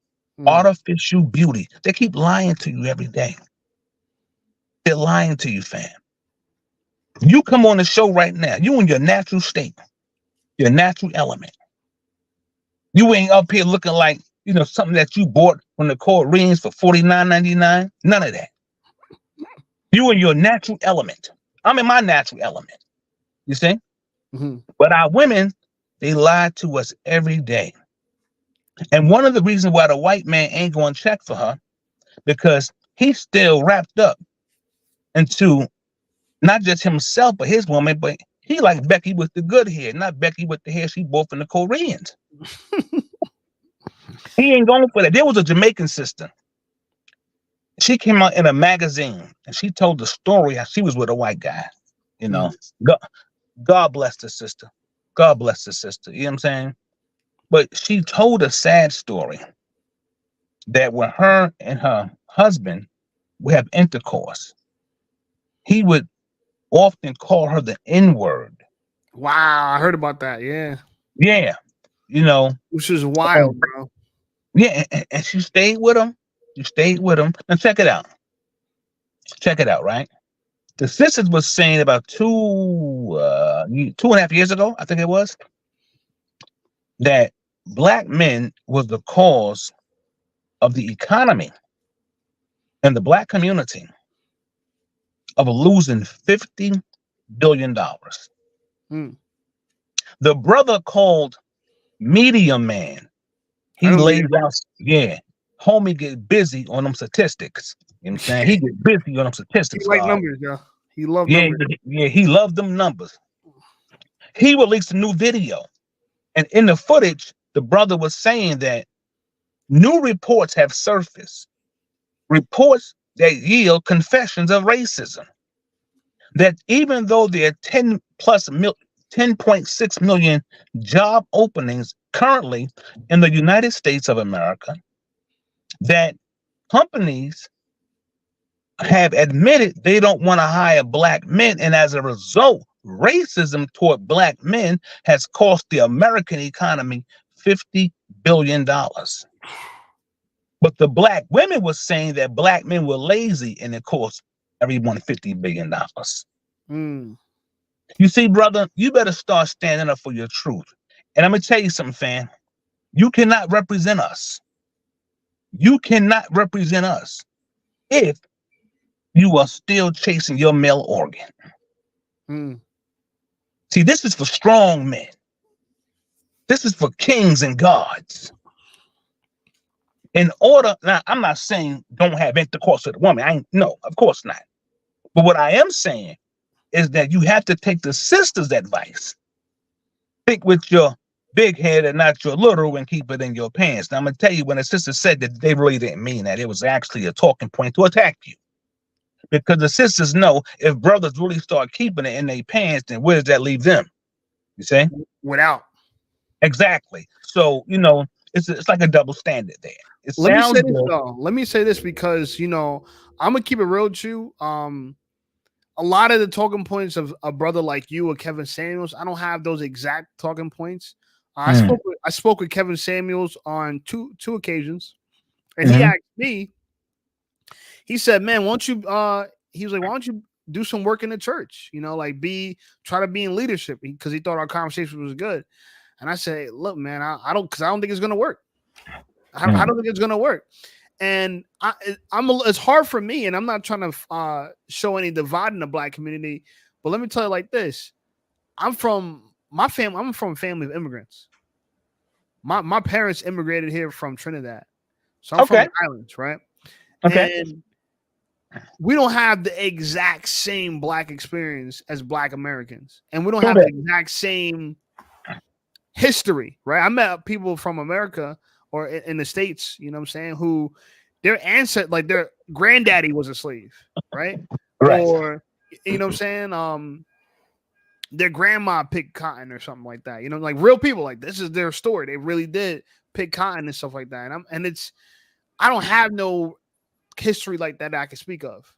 Artificial beauty. They keep lying to you every day. They're lying to you, fam. You come on the show right now. You in your natural state, your natural element. You ain't up here looking like, something that you bought from the Koreans for $49.99. None of that. You in your natural element. I'm in my natural element. You see? But our women, they lie to us every day. And one of the reasons why the white man ain't going to check for her, because he's still wrapped up into not just himself, but his woman, but he like Becky with the good hair, not Becky with the hair she bought from the Koreans. He ain't going for that. There was a Jamaican sister. She came out in a magazine and she told the story how she was with a white guy. God bless the sister. God bless the sister. You know what I'm saying? But she told a sad story that when her and her husband would have intercourse, he would often call her the N-word. Wow, I heard about that. Yeah, Yeah, you know, which is wild, bro. yeah, and she stayed with him. She stayed with him. Now check it out. Check it out, right? The sisters was saying about 2.5 years ago, I think it was, that black men was the cause of the economy and the black community of losing $50 billion. Hmm. The brother called Media Man. I He don't lays get it. out, yeah, homie get busy on them statistics. You know what I'm saying? He get busy on them He statistics, like God. numbers, yeah. He loved Yeah, numbers. yeah, he loved them numbers. He released a new video. And in the footage, the brother was saying that new reports have surfaced, reports that yield confessions of racism. That even though there are 10.6 million job openings currently in the United States of America, that companies have admitted they don't want to hire black men, and as a result, racism toward black men has cost the American economy $50 billion. But the black women were saying that black men were lazy and it cost everyone $50 billion. Hmm. You see, brother, you better start standing up for your truth. And I'm going to tell you something, fam. You cannot represent us. You cannot represent us if you are still chasing your male organ. Hmm. See, this is for strong men. This is for kings and gods. In order, now I'm not saying don't have intercourse with a woman. No, of course not. But what I am saying is that you have to take the sister's advice. Think with your big head and not your little and keep it in your pants. Now I'm gonna tell you, when the sister said that, they really didn't mean that. It was actually a talking point to attack you. Because the sisters know if brothers really start keeping it in their pants, then where does that leave them? You see? Without. Exactly. So, it's like a double standard there. It Let me sounds say this good. though. Let me say this because I'm gonna keep it real with you. A lot of the talking points of a brother like you or Kevin Samuels, I don't have those exact talking points. I spoke with Kevin Samuels on two occasions, and he Mhm. asked me. He said, "Man, why don't you?" He was like, "Why don't you do some work in the church? Like try to be in leadership," because he thought our conversation was good. And I said, "Look, man, I don't think it's gonna work. I don't think it's gonna work." And it's hard for me, and I'm not trying to show any divide in the black community, but let me tell you like this: I'm from my family. I'm from a family of immigrants. My parents immigrated here from Trinidad, so I'm from Okay. the islands, right? Okay. And we don't have the exact same black experience as black Americans, and we don't True have the that. exact same history, right? I met people from America or in the States, you know what I'm saying, who their ancestor, like their granddaddy was a slave, right? Right. Or you know what I'm saying, their grandma picked cotton or something like that. Like real people, like this is their story. They really did pick cotton and stuff like that. And I don't have no history like that I can speak of,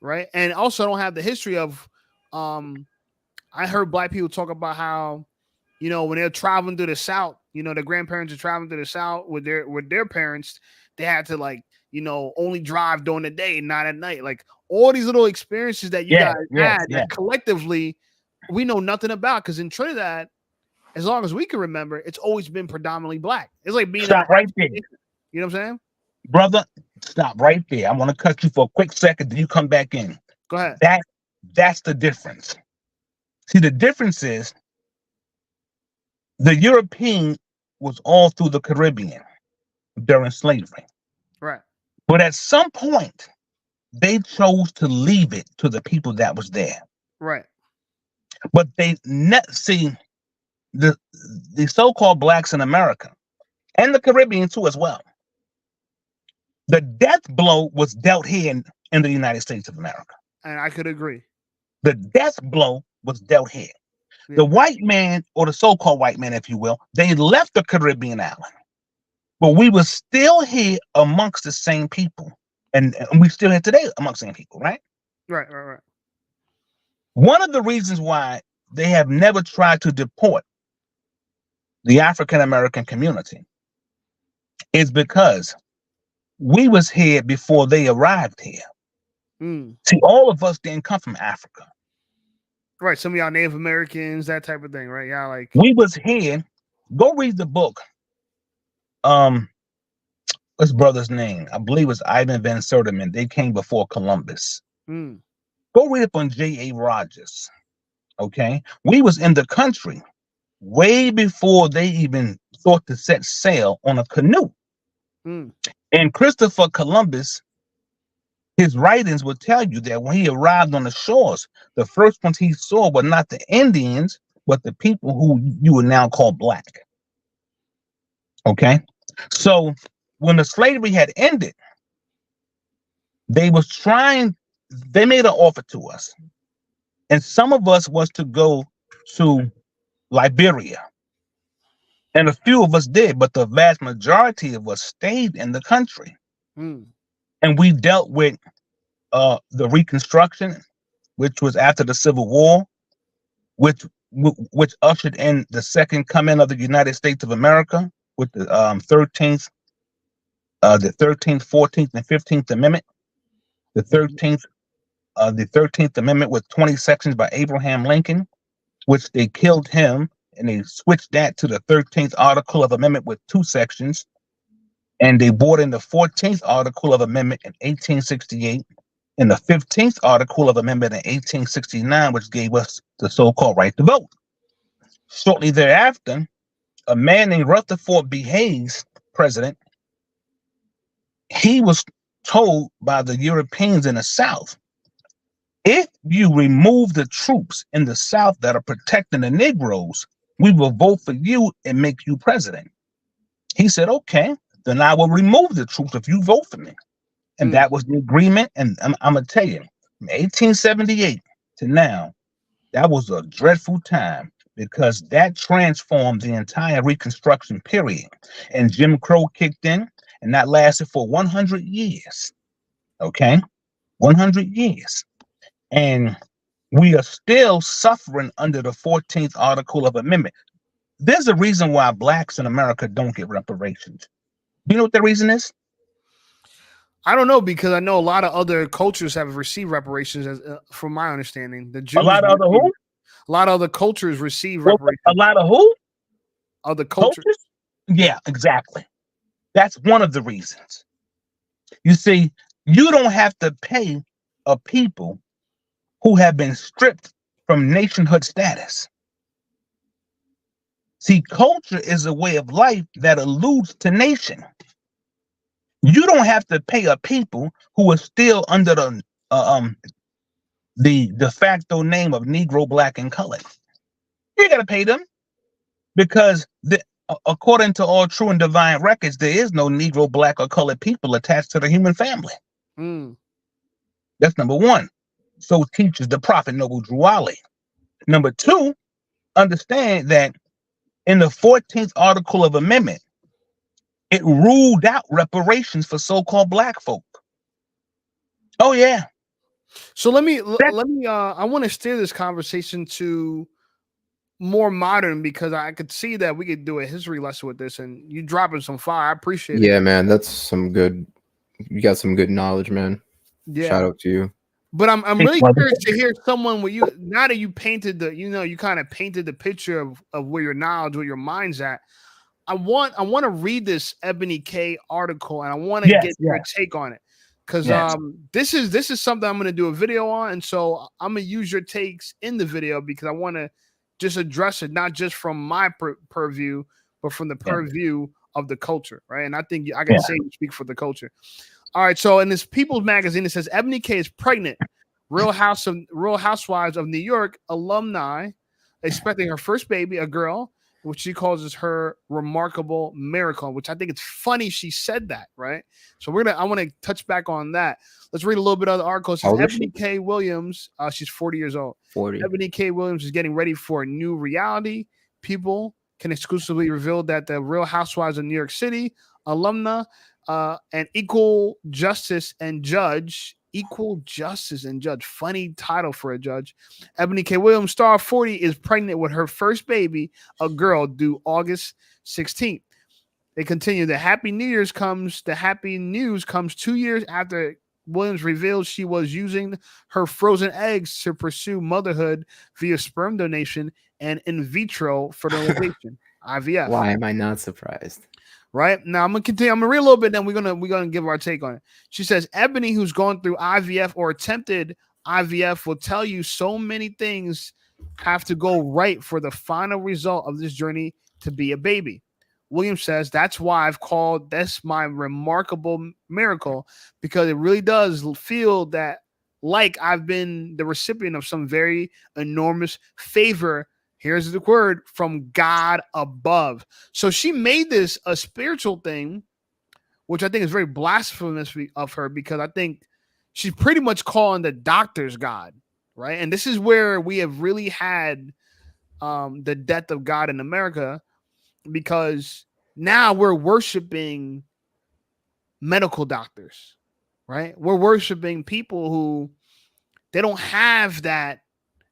right? And also I don't have the history of I heard black people talk about how when they're traveling through the South, their grandparents are traveling through the South with their parents. They had to only drive during the day, not at night. Like all these little experiences that you Yeah. guys Yeah. had Yeah. that collectively we know nothing about. Because in Trinidad, as long as we can remember, it's always been predominantly black. It's like being in Stop right there, you know what I'm saying? brother. Stop right there. I want to cut you for a quick second. Then you come back in. Go ahead. That's the difference. See, the difference is the European was all through the Caribbean during slavery. Right. But at some point, they chose to leave it to the people that was there. Right. But they see the so-called blacks in America and the Caribbean too as well. The death blow was dealt here in the United States of America. And I could agree. The death blow was dealt here. Yeah. The white man, or the so-called white man, if you will, they left the Caribbean island. But we were still here amongst the same people. And we still here today amongst the same people, right? Right. One of the reasons why they have never tried to deport the African American community is because we was here before they arrived here. See, all of us didn't come from Africa. Right. Some of y'all Native Americans, that type of thing, right? Yeah, like we was here. Go read the book. What's brother's name? I believe it's Ivan Van Sertima. They came before Columbus. Go read up on J.A. Rogers. Okay, we was in the country way before they even thought to set sail on a canoe. And Christopher Columbus, his writings will tell you that when he arrived on the shores, the first ones he saw were not the Indians, but the people who you would now call black. Okay, so when the slavery had ended, they made an offer to us, and some of us was to go to Liberia, and a few of us did, but the vast majority of us stayed in the country. And we dealt with the Reconstruction, which was after the Civil War, which ushered in the second coming of the United States of America with the 13th, 14th, and 15th Amendment. The 13th Amendment with 20 sections by Abraham Lincoln, which they killed him, and they switched that to the 13th Article of Amendment with 2 sections. And they brought in the 14th Article of Amendment in 1868 and the 15th Article of Amendment in 1869, which gave us the so-called right to vote. Shortly thereafter, a man named Rutherford B. Hayes, president, he was told by the Europeans in the South, if you remove the troops in the South that are protecting the Negroes, we will vote for you and make you president. He said, okay, then I will remove the troops if you vote for me. And that was the agreement. And I'm going to tell you, from 1878 to now, that was a dreadful time because that transformed the entire Reconstruction period. And Jim Crow kicked in, and that lasted for 100 years. Okay? 100 years. And we are still suffering under the 14th Article of Amendment. There's a reason why blacks in America don't get reparations. Do you know what the reason is? I don't know, because I know a lot of other cultures have received reparations, from my understanding. The Jews, a lot of other who? A lot of other cultures receive reparations. A lot of who? Other cultures? Yeah, exactly. That's one of the reasons. You see, you don't have to pay a people who have been stripped from nationhood status. See, culture is a way of life that alludes to nation. You don't have to pay a people who are still under the de facto name of Negro, Black, and Colored. You got to pay them because according to all true and divine records, there is no Negro, Black, or Colored people attached to the human family. That's number one. So teaches the prophet Noble Drew Ali. Number two, understand that in the 14th Article of Amendment, it ruled out reparations for so-called black folk. Oh yeah. So let me I want to steer this conversation to more modern, because I could see that we could do a history lesson with this, and you dropping some fire. I appreciate it. Yeah, man, that's some good. You got some good knowledge, man. Yeah. Shout out to you. But I'm really curious to hear someone with you, now that you painted the, you kind of painted the picture of where your knowledge, where your mind's at. I want to read this Ebony K article, and I want to get your take on it, because this is something I'm going to do a video on, and so I'm going to use your takes in the video because I want to just address it, not just from my purview, but from the purview of the culture, right? And I think I can say you speak for the culture. All right, so in this People's Magazine, it says Ebony K is pregnant. Real Housewives of New York alumni expecting her first baby, a girl, which she calls her remarkable miracle, which I think it's funny she said that, right? So I want to touch back on that. Let's read a little bit of the article. It says Ebony K. Williams, she's 40 years old. 40. Ebony K. Williams is getting ready for a new reality. People can exclusively reveal that the Real Housewives of New York City alumna and equal justice and judge equal justice and judge. Funny title for a judge. Ebony K. Williams, star of 40, is pregnant with her first baby, a girl, due August 16th. They continue. The happy news comes 2 years after Williams revealed she was using her frozen eggs to pursue motherhood via sperm donation and in vitro fertilization, IVF. Why am I not surprised? Right now, I'm gonna continue. I'm gonna read a little bit, then we're gonna give our take on it. She says, Ebony, who's gone through IVF or attempted IVF, will tell you so many things have to go right for the final result of this journey to be a baby. Williams says, that's why I've called this my remarkable miracle, because it really does feel that like I've been the recipient of some very enormous favor. Here's the word, from God above. So she made this a spiritual thing, which I think is very blasphemous of her, because I think she's pretty much calling the doctors God, right? And this is where we have really had the death of God in America, because now we're worshiping medical doctors, right? We're worshiping people who they don't have that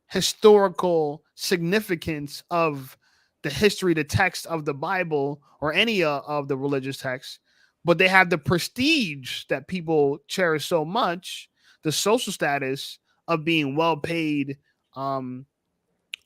historical significance of the history, the text of the Bible or any of the religious texts, but they have the prestige that people cherish so much, the social status of being well-paid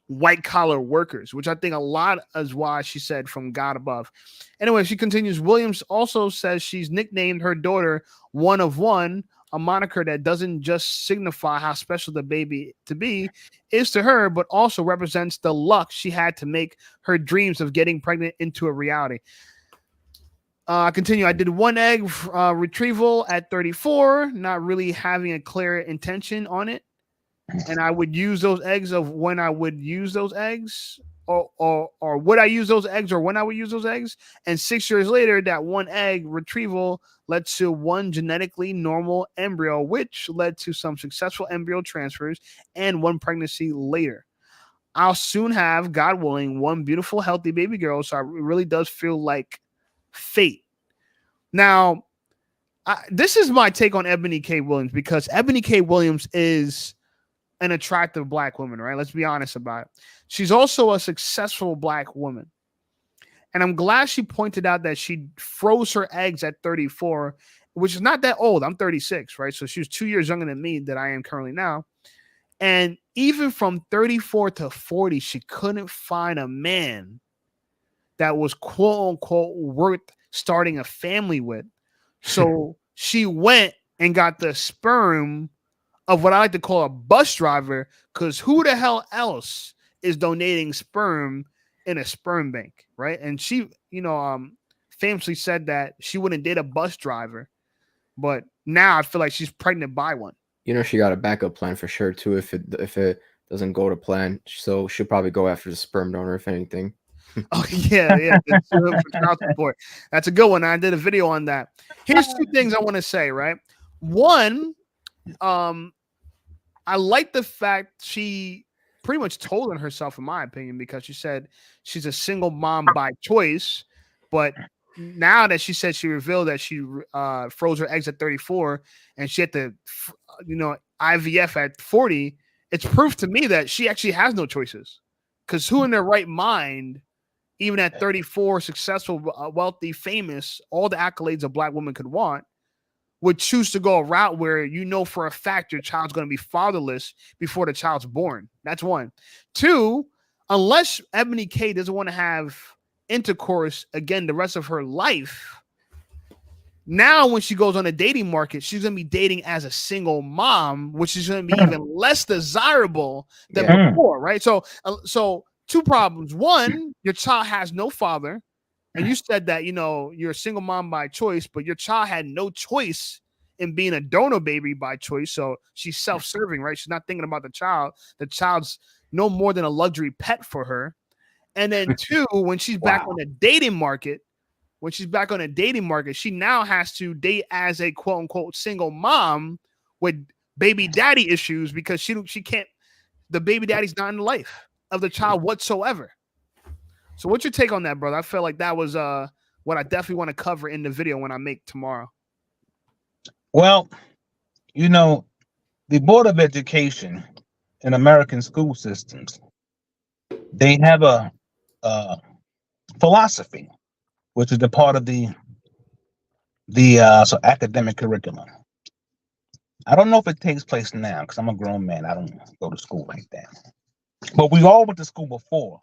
white-collar workers, which I think a lot is why she said from God above. Anyway, she continues. Williams also says she's nicknamed her daughter One of One, a moniker that doesn't just signify how special the baby to be is to her, but also represents the luck she had to make her dreams of getting pregnant into a reality. I continue. I did one egg retrieval at 34, not really having a clear intention on it. And I would use those eggs of when I would use those eggs, or would I use those eggs, or when I would use those eggs. And 6 years later, that one egg retrieval led to one genetically normal embryo, which led to some successful embryo transfers and one pregnancy later. I'll soon have, God willing, one beautiful, healthy baby girl. So it really does feel like fate. Now, this is my take on Ebony K. Williams, because Ebony K. Williams is an attractive black woman, right? Let's be honest about it. She's also a successful black woman. And I'm glad she pointed out that she froze her eggs at 34, which is not that old. I'm 36, right? So she was 2 years younger than me that I am currently now. And even from 34 to 40, she couldn't find a man that was quote unquote worth starting a family with. So she went and got the sperm of what I like to call a bus driver, because who the hell else is donating sperm in a sperm bank, right? And she, famously said that she wouldn't date a bus driver, but now I feel like she's pregnant by one. She got a backup plan for sure too if it doesn't go to plan. So she'll probably go after the sperm donor if anything. Oh yeah. That's a good one. I did a video on that. Here's two things I want to say, right? One, I like the fact she pretty much told on herself, in my opinion, because she said she's a single mom by choice. But now that she said, she revealed that she froze her eggs at 34 and she had to, IVF at 40, it's proof to me that she actually has no choices. Because who in their right mind, even at 34, successful, wealthy, famous, all the accolades a black woman could want, would choose to go a route where for a fact your child's going to be fatherless before the child's born? That's one. Two, unless Ebony K doesn't want to have intercourse again the rest of her life, now when she goes on a dating market, she's going to be dating as a single mom, which is going to be even less desirable than before, right? So two problems. One, your child has no father. And you said that, you're a single mom by choice, but your child had no choice in being a donor baby by choice. So she's self-serving, right? She's not thinking about the child. The child's no more than a luxury pet for her. And then two, when she's back on the dating market, she now has to date as a quote unquote single mom with baby daddy issues, because she can't, the baby daddy's not in the life of the child whatsoever. So what's your take on that, brother? I felt like that was what I definitely want to cover in the video when I make tomorrow. Well, You know, the Board of Education in American school systems, they have a philosophy, which is the part of the academic curriculum. I don't know if it takes place now because I'm a grown man. I don't go to school like that. But we all went to school before,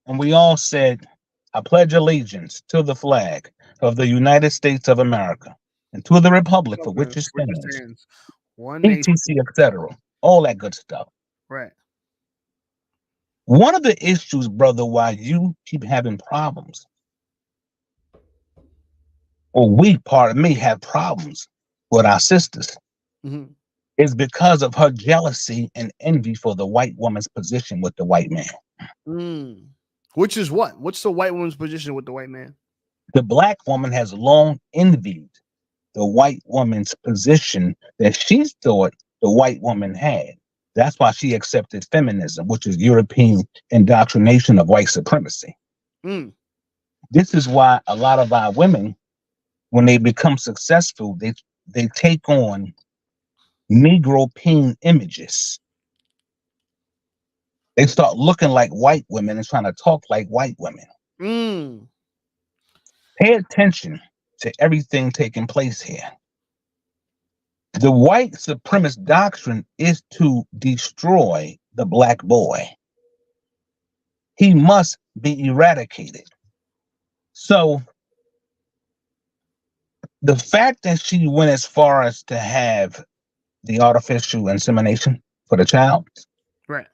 and we all said, "I pledge allegiance to the flag of the United States of America and to the republic for which it stands, One nation. etc., etc." All that good stuff. Right. One of the issues, brother, why you keep having problems, or we, pardon me, have problems with our sisters, Mhm. is because of her jealousy and envy for the white woman's position with the white man. Mm. Which is what? What's the white woman's position with the white man? The black woman has long envied the white woman's position that she thought the white woman had. That's why she accepted feminism, which is European indoctrination of white supremacy. Mm. This is why a lot of our women, when they become successful, they take on Negro-peen images. They start looking like white women and trying to talk like white women. Mm. Pay attention to everything taking place here. The white supremacist doctrine is to destroy the black boy. He must be eradicated. So the fact that she went as far as to have the artificial insemination for the child, Right.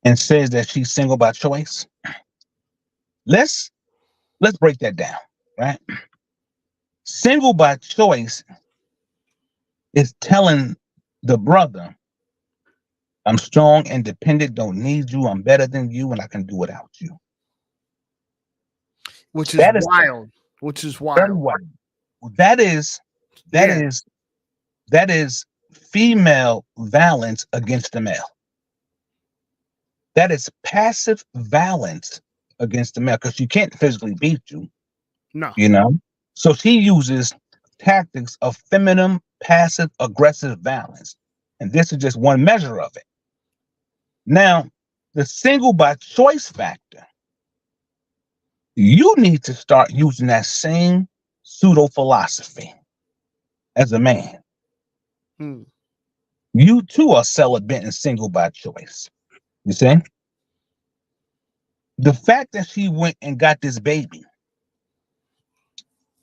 and says that she's single by choice, let's break that down, right? Single by choice is telling the brother, "I'm strong, independent, don't need you, I'm better than you, and I can do without you." Which is That is wild. Which is very wild. wild. That is female violence against the male. That is passive violence against the male because she can't physically beat you, No. you know? So she uses tactics of feminine, passive, aggressive violence. And this is just one measure of it. Now, the single by choice factor, you need to start using that same pseudo philosophy as a man. Mm. You too are celibate and single by choice. You see? The fact that she went and got this baby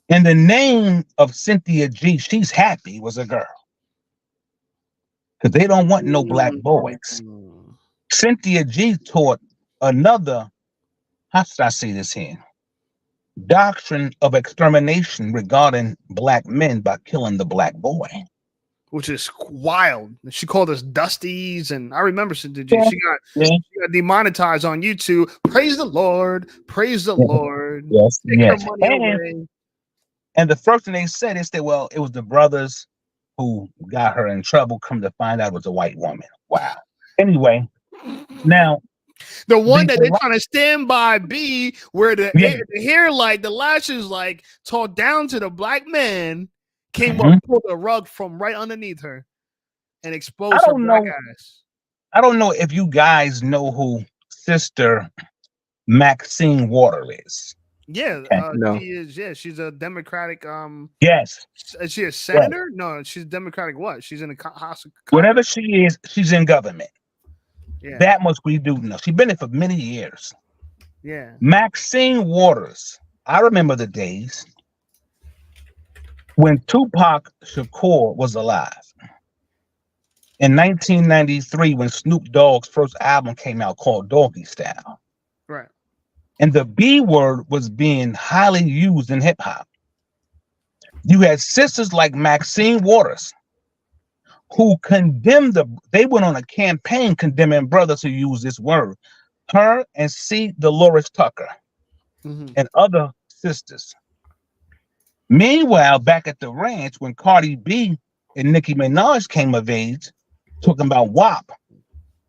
in the name of Cynthia G, she's happy was a girl. Because they don't want no black boys. Mm. Cynthia G taught another, how should I say this here? Doctrine of extermination regarding black men by killing the black boy. Which is wild. She called us Dusties, and I remember she did. Yeah. She got demonetized on YouTube. Praise the Lord. Praise the Lord. Yes. Take Yes. her money away. And the first thing they said is that, well, it was the brothers who got her in trouble. Come to find out it was a white woman. Wow. Anyway, now the one that they're trying to stand by B, where the hair light, the lashes like talk down to the black man, came up, pulled a rug from right underneath her, and exposed her black ass. I don't know if you guys know who Sister Maxine Water is. Yeah, No. she is. Yeah, she's a Democratic. Yes. Is she a senator? Right. No, she's Democratic. What? She's in the House. Whatever she is, she's in government. Yeah. That much we do know. She's been there for many years. Yeah. Maxine Waters. I remember the days when Tupac Shakur was alive. In 1993, when Snoop Dogg's first album came out called Doggy Style. Right. And the B word was being highly used in hip hop. You had sisters like Maxine Waters who condemned they went on a campaign condemning brothers who use this word. Her and C. Dolores Tucker and other sisters. Meanwhile, back at the ranch, when Cardi B and Nicki Minaj came of age, talking about WAP,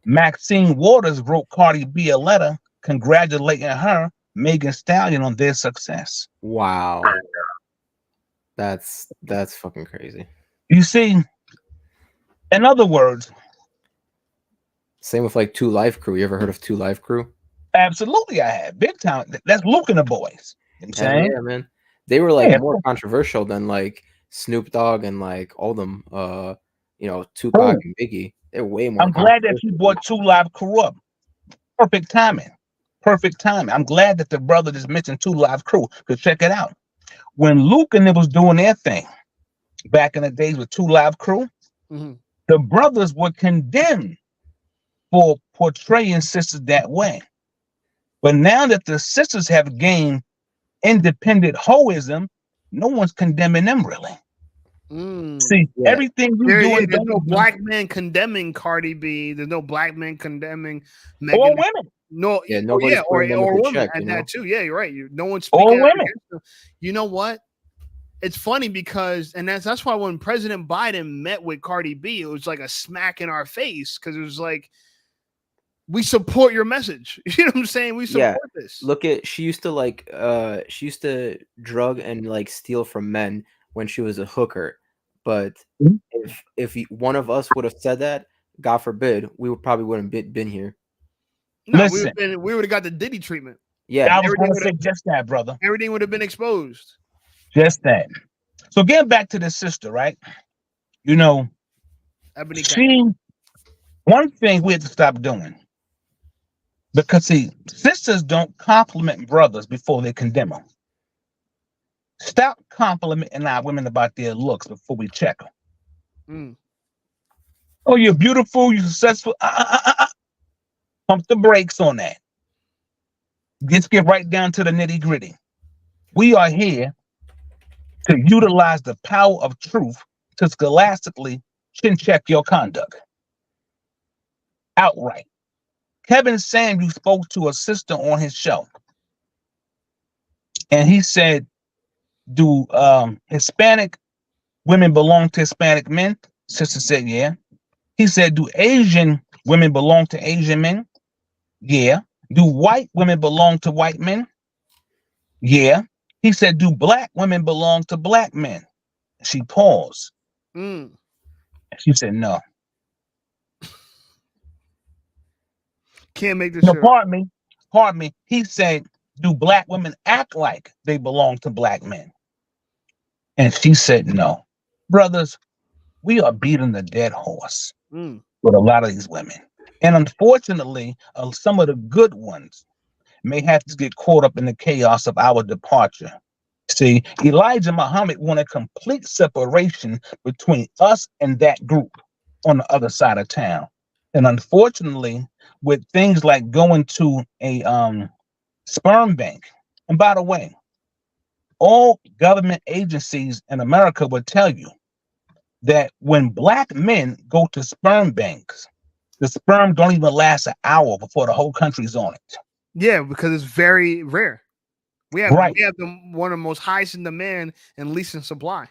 Maxine Waters wrote Cardi B a letter congratulating her, Megan Stallion, on their success. Wow. That's fucking crazy. You see, in other words, Same with like Two Live Crew. You ever heard of Two Live Crew? absolutely I have. Big time. That's Luke and the boys. You know what I'm Hell saying? yeah, man. They were like Yeah. more controversial than like Snoop Dogg and like all them Tupac Boom. and Biggie. They're way more I'm glad that you controversial. brought Two Live Crew up. Perfect timing. Perfect timing. I'm glad that the brother just mentioned Two Live Crew. Because check it out. When Luke and them was doing their thing back in the days with Two Live Crew, Mhm. the brothers were condemned for portraying sisters that way. But now that the sisters have gained independent hoism, no one's condemning them really. Mm. See, Yeah. everything you do There's in no black man condemning Cardi B. There's no black man condemning Megan. or women. No, Yeah, or nobody's putting them or to women check, and you know? that too. Yeah, you're right. No one's Or speaking out women. against them. You know what? It's funny because, and that's why when President Biden met with Cardi B, it was like a smack in our face because it was like, we support your message. You know what I'm saying? We Yeah. support this. Look at she used to drug and like steal from men when she was a hooker. But Mhm. if one of us would have said that, God forbid, we would probably wouldn't been here. No, Listen. we would have got the Diddy treatment. Yeah. I was everything going to say would've- just that, brother. Everything would have been exposed. Just that. So getting back to the sister, right? You know, Ebony King. she one thing we have to stop doing. Because see, sisters don't compliment brothers before they condemn them. Stop complimenting our women about their looks before we check them. Mm. Oh, you're beautiful, you're successful. Pump the brakes on that. Let's get right down to the nitty gritty. We are here to utilize the power of truth to scholastically chin check your conduct. Outright. Kevin Samuel spoke to a sister on his show. And he said, do Hispanic women belong to Hispanic men? Sister said, yeah. He said, do Asian women belong to Asian men? Yeah. Do white women belong to white men? Yeah. He said, do black women belong to black men? She paused. Mm. She said, no. Can't make this No, shit up. pardon me. He said, do black women act like they belong to black men? And she said, no. Brothers, we are beating the dead horse Mm. with a lot of these women. And unfortunately, some of the good ones may have to get caught up in the chaos of our departure. See, Elijah Muhammad wanted complete separation between us and that group on the other side of town. And unfortunately, with things like going to a sperm bank, and by the way, all government agencies in America would tell you that when black men go to sperm banks, the sperm don't even last an hour before the whole country's on it. Yeah, because it's very rare. We have Right. one of the most highest in demand and least in supply.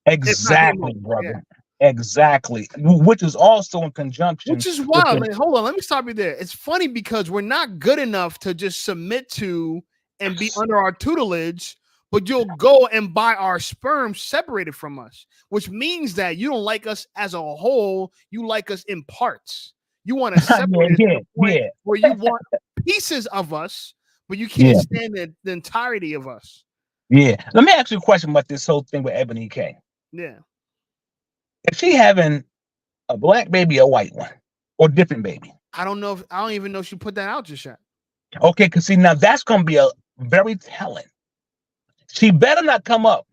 Exactly, most, brother. Exactly. Which is also in conjunction. Which is with wild. the- Hold on, let me stop you there. It's funny because we're not good enough to just submit to and be under our tutelage, but you'll go and buy our sperm separated from us, which means that you don't like us as a whole. You like us in parts. You want to separate us to the point where you want pieces of us, but you can't stand the entirety of us. Yeah. Let me ask you a question about this whole thing with Ebony K. Yeah. Is she having a black baby or a white one? Or different baby? I don't know. I don't even know if she put that out just yet. Okay, because see, now that's going to be a very telling. She better not come up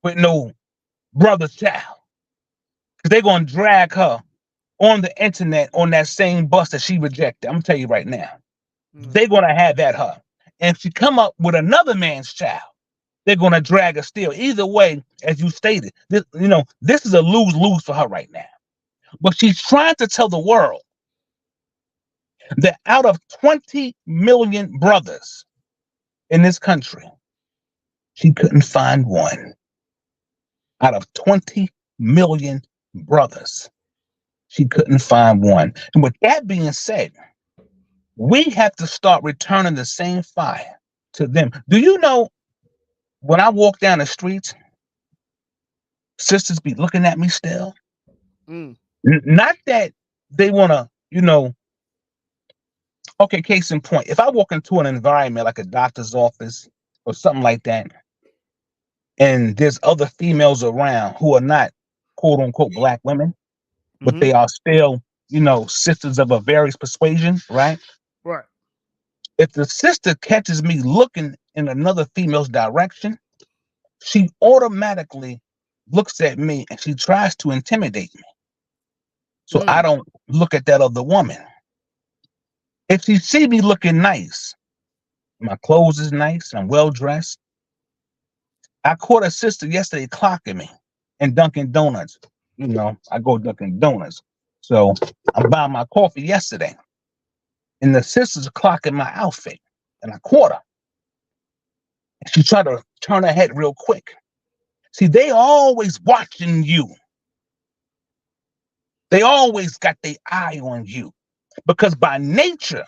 with no brother's child. Because they're going to drag her on the internet on that same bus that she rejected. I'm going to tell you right now. They're going to have at her. And if she come up with another man's child, they're going to drag her still. Either way, as you stated, this is a lose-lose for her right now. But she's trying to tell the world that out of 20 million brothers in this country, she couldn't find one. Out of 20 million brothers, she couldn't find one. And with that being said, we have to start returning the same fire to them. Do you know, when I walk down the streets, sisters be looking at me still. Mm. Not that they want to, okay, case in point, if I walk into an environment like a doctor's office or something like that, and there's other females around who are not quote unquote black women, but Mhm. they are still, sisters of a various persuasion, right? Right. If the sister catches me looking in another female's direction, she automatically looks at me and she tries to intimidate me. So I Mm. don't look at that other woman. If she see me looking nice, my clothes is nice, I'm well dressed. I caught a sister yesterday clocking me in Dunkin' Donuts. I go to Dunkin' Donuts. So I'm buying my coffee yesterday. And the sister's clocking my outfit. And I caught her. She tried to turn her head real quick. See, they always watching you. They always got their eye on you. Because by nature,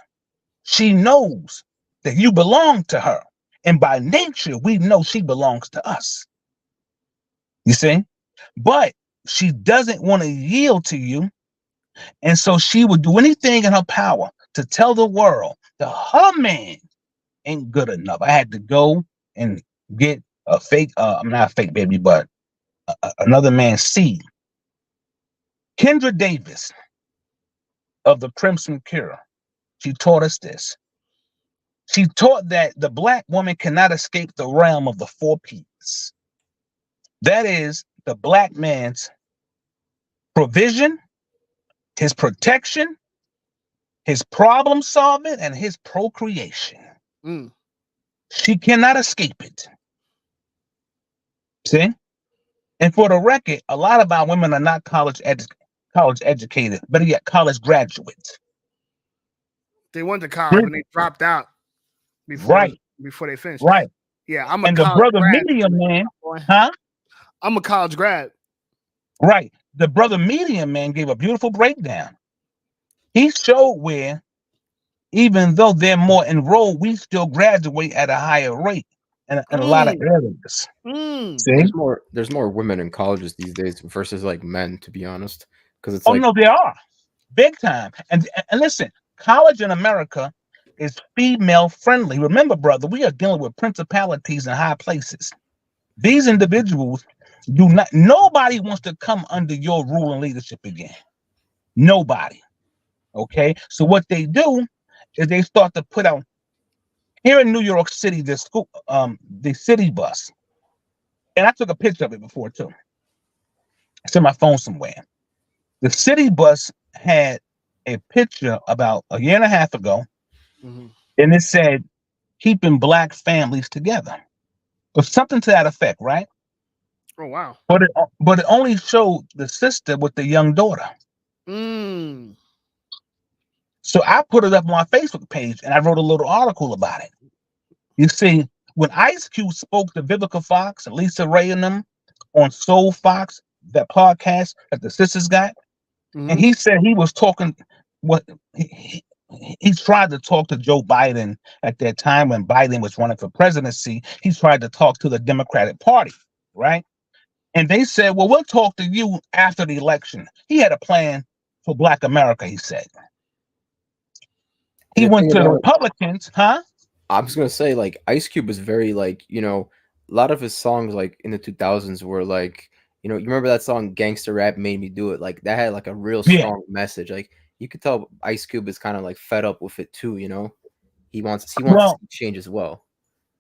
she knows that you belong to her. And by nature, we know she belongs to us. You see? But she doesn't want to yield to you. And so she would do anything in her power to tell the world that her man ain't good enough. I had to go and get a fake, I'm not a fake baby, but another man's seed. Kendra Davis of the Crimson Cure, she taught us this. She taught that the black woman cannot escape the realm of the four P's. That is the black man's provision, his protection, his problem solving, and his procreation. Mm. She cannot escape it. See? And for the record, a lot of our women are not college educated, but yet college graduates. They went to college and they dropped out before Right, they finished. right. Yeah, I'm a And the college brother grad. medium man, Boy. huh? I'm a college grad. Right. The brother medium man gave a beautiful breakdown. He showed where, even though they're more enrolled, we still graduate at a higher rate in a lot of areas. Mm. See? There's more women in colleges these days versus like men, to be honest. Because it's Oh like no, they are big time. And listen, college in America is female friendly. Remember, brother, we are dealing with principalities and high places. These individuals do not. Nobody wants to come under your rule and leadership again. Nobody. Okay. So what they do is they start to put out here in New York City the city bus, and I took a picture of it before too. It's in my phone somewhere. The city bus had a picture about a year and a half ago, Mhm. and it said keeping black families together or something to that effect, right? Oh wow. But it only showed the sister with the young daughter. Mm. So I put it up on my Facebook page and I wrote a little article about it. You see, when Ice Cube spoke to Vivica Fox and Lisa Ray and them on Soul Fox, that podcast that the sisters got, and he said he was talking what he tried to talk to Joe Biden at that time when Biden was running for presidency. He tried to talk to the Democratic Party, right? And they said, well, we'll talk to you after the election. He had a plan for Black America, he said. He the went thing to the about it, Republicans, huh? I was gonna say like Ice Cube was very like a lot of his songs like in the 2000s were like you remember that song Gangster Rap Made Me Do It, like that had like a real Yeah, strong message. Like you could tell Ice Cube is kind of like fed up with it too. He wants to well, see change as well.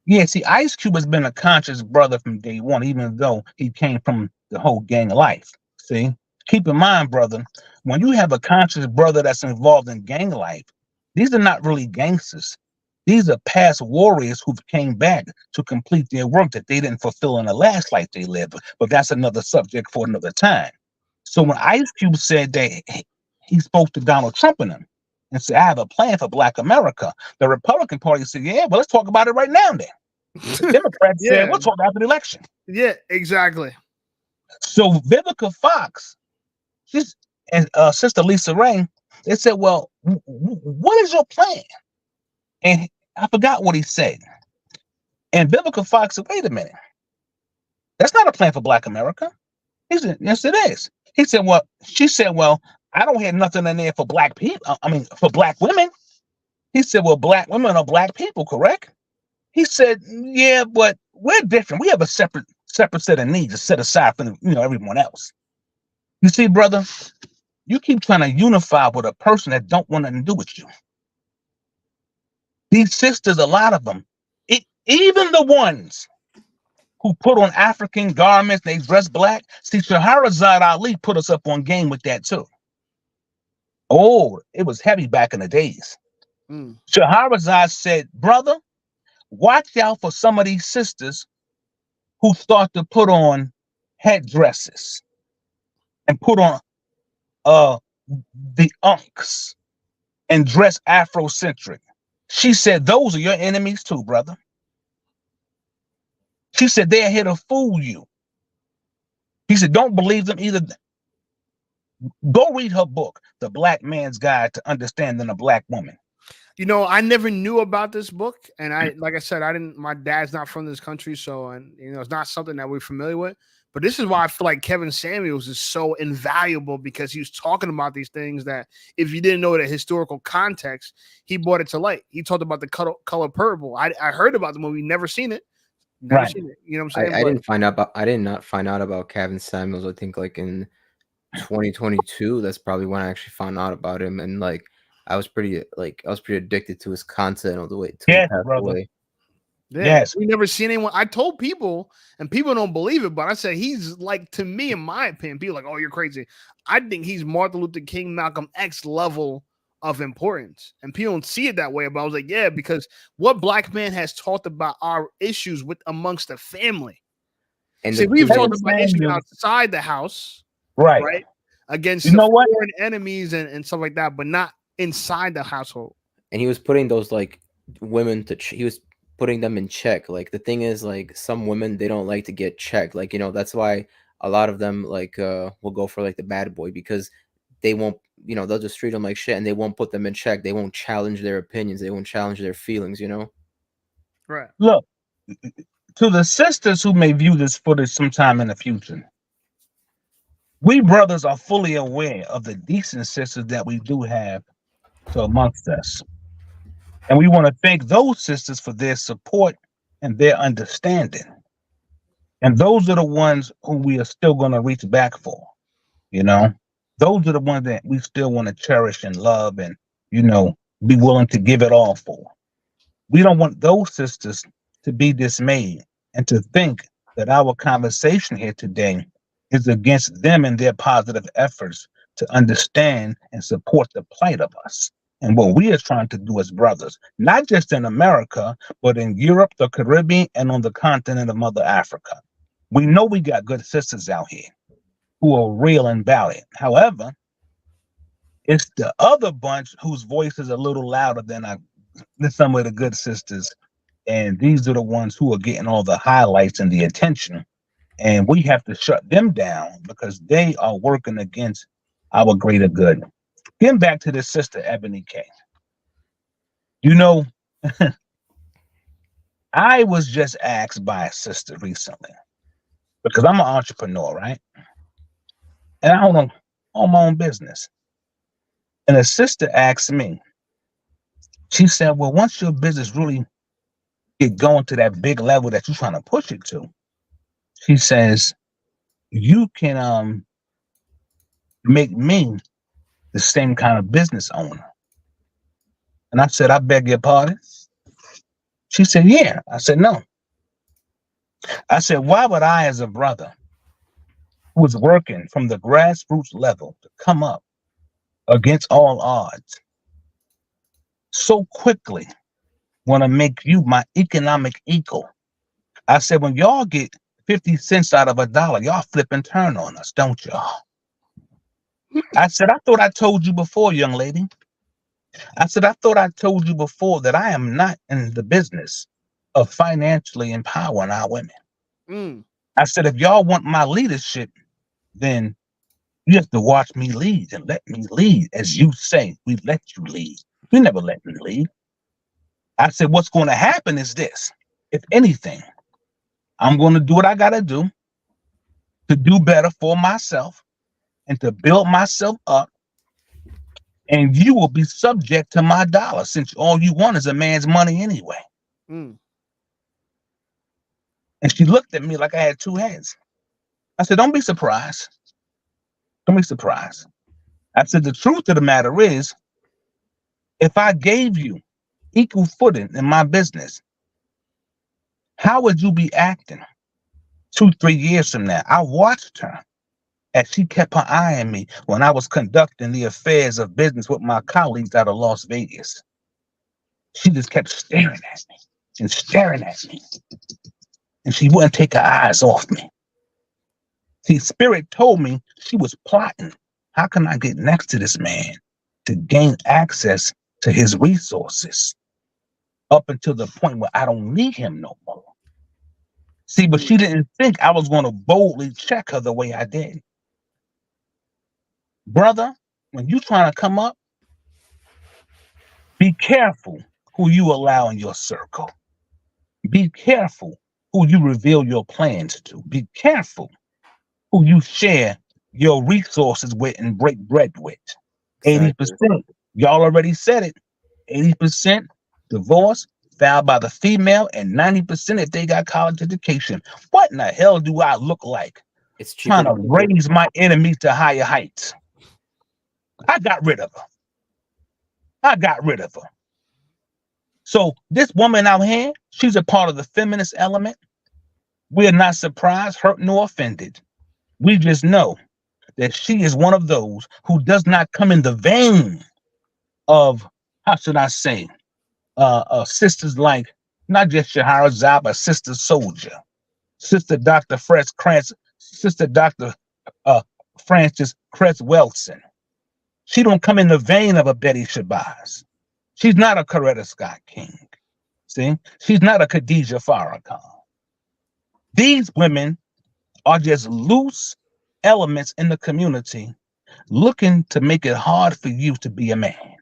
yeah, see, Ice Cube has been a conscious brother from day one, even though he came from the whole gang life. See, keep in mind, brother, when you have a conscious brother that's involved in gang life, these are not really gangsters. These are past warriors who came back to complete their work that they didn't fulfill in the last life they lived. But that's another subject for another time. So when Ice Cube said that he spoke to Donald Trump and them and said, I have a plan for Black America, the Republican Party said, yeah, well, let's talk about it right now then. The Democrats said, Yeah. we'll talk after the election. Yeah. Exactly. So Vivica Fox, she's and Sister Lisa Ray, they said, well, what is your plan? And I forgot what he said. And Vivica Fox said, wait a minute. That's not a plan for Black America. He said, yes, it is. He said, well, she said, well, I don't have nothing in there for black people. I mean, for black women. He said, well, black women are black people, correct? He said, yeah, but we're different. We have a separate set of needs to set aside from everyone else. You see, brother, you keep trying to unify with a person that don't want nothing to do with you. These sisters, a lot of them, even the ones who put on African garments, they dress black. See, Shahrazad Ali put us up on game with that too. Oh, it was heavy back in the days. Shahrazad said, brother, watch out for some of these sisters who start to put on headdresses and put on the unks and dress Afrocentric. She said, those are your enemies too, brother. She said, they're here to fool you. He said, don't believe them either. Go read her book, The Black Man's Guide to Understanding a Black Woman. I never knew about this book, and like I said, my dad's not from this country, so it's not something that we're familiar with. But this is why I feel like Kevin Samuels is so invaluable, because he was talking about these things that if you didn't know the historical context, he brought it to light. He talked about the color purple. I heard about the movie, never seen it. Never seen it. You know what I'm saying? I did not find out about Kevin Samuels. I think like in 2022, that's probably when I actually found out about him, and like I was pretty addicted to his content all the way to yes, brother. Away. Yeah, yes, we never seen anyone. I told people, and people don't believe it, but I said he's like, to me, in my opinion, people are like, oh, you're crazy. I think he's Martin Luther King, Malcolm X level of importance, and people don't see it that way. But I was like, yeah, because what black man has talked about our issues with amongst the family, and see, we've talked about issues outside the house, right, against foreign enemies and stuff like that, but not inside the household. And he was putting those like women he was putting them in check. Like the thing is, like some women, they don't like to get checked. Like, that's why a lot of them like will go for like the bad boy, because they won't, they'll just treat them like shit, and they won't put them in check. They won't challenge their opinions. They won't challenge their feelings, Right. Look, to the sisters who may view this footage sometime in the future, we brothers are fully aware of the decent sisters that we do have amongst us. And we want to thank those sisters for their support and their understanding. And those are the ones who we are still going to reach back for. Those are the ones that we still want to cherish and love and, be willing to give it all for. We don't want those sisters to be dismayed and to think that our conversation here today is against them and their positive efforts to understand and support the plight of us. And what we are trying to do as brothers, not just in America, but in Europe, the Caribbean, and on the continent of Mother Africa. We know we got good sisters out here who are real and valiant. However, it's the other bunch whose voice is a little louder than some of the good sisters. And these are the ones who are getting all the highlights and the attention. And we have to shut them down because they are working against our greater good. Getting back to this sister, Ebony K. I was just asked by a sister recently, because I'm an entrepreneur, right? And I own my own business. And a sister asked me, she said, well, once your business really get going to that big level that you're trying to push it to, she says, you can make me the same kind of business owner. And I said, I beg your pardon? She said, yeah. I said, no. I said, why would I, as a brother who was working from the grassroots level to come up against all odds, so quickly want to make you my economic equal? I said, when y'all get 50 cents out of a dollar, y'all flip and turn on us, don't y'all? I said, I thought I told you before, young lady. I said, I thought I told you before that I am not in the business of financially empowering our women. I said, if y'all want my leadership, then you have to watch me lead and let me lead. As you say, we let you lead. You never let me lead. I said, what's going to happen is this. If anything, I'm going to do what I got to do. to do better for myself and to build myself up. And you will be subject to my dollar, since all you want is a man's money anyway. Mm. And she looked at me like I had two heads. I said, don't be surprised. Don't be surprised. I said, the truth of the matter is, if I gave you equal footing in my business, how would you be acting 2-3 years from now? I watched her as she kept her eye on me when I was conducting the affairs of business with my colleagues out of Las Vegas. She just kept staring at me and staring at me, and she wouldn't take her eyes off me. See, Spirit told me she was plotting. How can I get next to this man to gain access to his resources up until the point where I don't need him no more? See, but she didn't think I was going to boldly check her the way I did. Brother, when you trying to come up, be careful who you allow in your circle. Be careful who you reveal your plans to. Be careful who you share your resources with and break bread with. 80%, y'all already said it. 80% divorce, filed by the female, and 90% if they got college education. What in the hell do I look like? It's cheaper Trying to raise my enemies to higher heights. I got rid of her. I got rid of her. So this woman out here, she's a part of the feminist element. We are not surprised, hurt, nor offended. We just know that she is one of those who does not come in the vein of, how should I say, sisters like not just Shahara Zah, but Sister Soldier, Sister Dr. Fred Krantz, Sister Dr. Frances Cress Wilson. She don't come in the vein of a Betty Shabazz. She's not a Coretta Scott King. See, she's not a Khadijah Farrakhan. These women are just loose elements in the community looking to make it hard for you to be a man.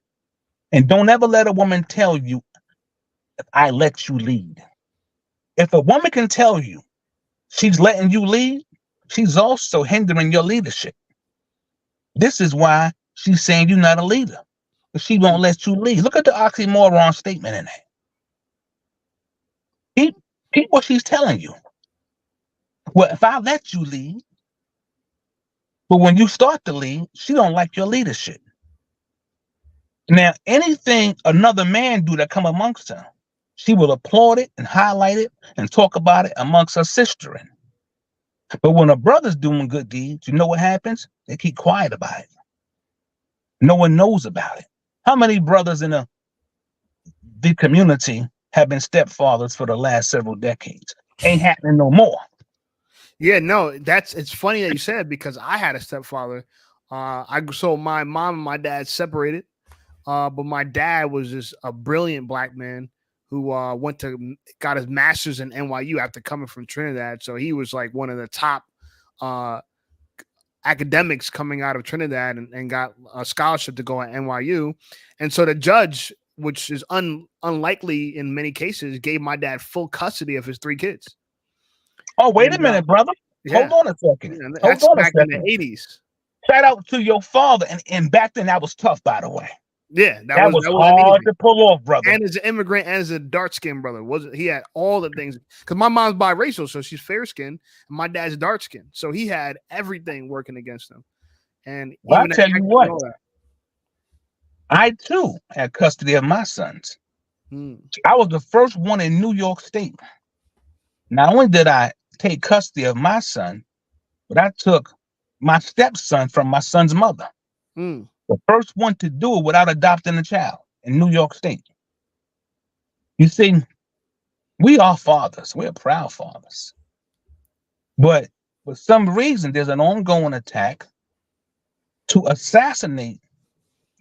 And don't ever let a woman tell you, I let you lead. If a woman can tell you she's letting you lead, she's also hindering your leadership. This is why she's saying you're not a leader. She won't let you lead. Look at the oxymoron statement in there. Keep what she's telling you. Well, if I let you lead, but when you start to lead, she don't like your leadership. Now, anything another man do that come amongst her, she will applaud it and highlight it and talk about it amongst her sisterin. But when a brother's doing good deeds, you know what happens? They keep quiet about it. No one knows about it. How many brothers in the community have been stepfathers for the last several decades? Ain't happening no more. Yeah, no, it's funny that you said, because I had a stepfather. So my mom and my dad separated, but my dad was just a brilliant black man who got his master's in NYU after coming from Trinidad. So he was like one of the top academics coming out of Trinidad, and got a scholarship to go at NYU. And so the judge, which is unlikely in many cases, gave my dad full custody of his 3 kids. Oh, wait a minute, brother. Yeah. Hold on a second. Yeah, that's back in the 80s. Shout out to your father. And back then that was tough, by the way. Yeah, that was hard to pull off, brother. And as an immigrant and as a dark-skinned brother, he had all the things. Because my mom's biracial, so she's fair-skinned, and my dad's dark-skinned, so he had everything working against him. And well, I'll tell you what, I too had custody of my sons. I was the first one in New York State. Not only did I take custody of my son, but I took my stepson from my son's mother. The first one to do it without adopting a child in New York State. You see, we are fathers. We're proud fathers. But for some reason, there's an ongoing attack to assassinate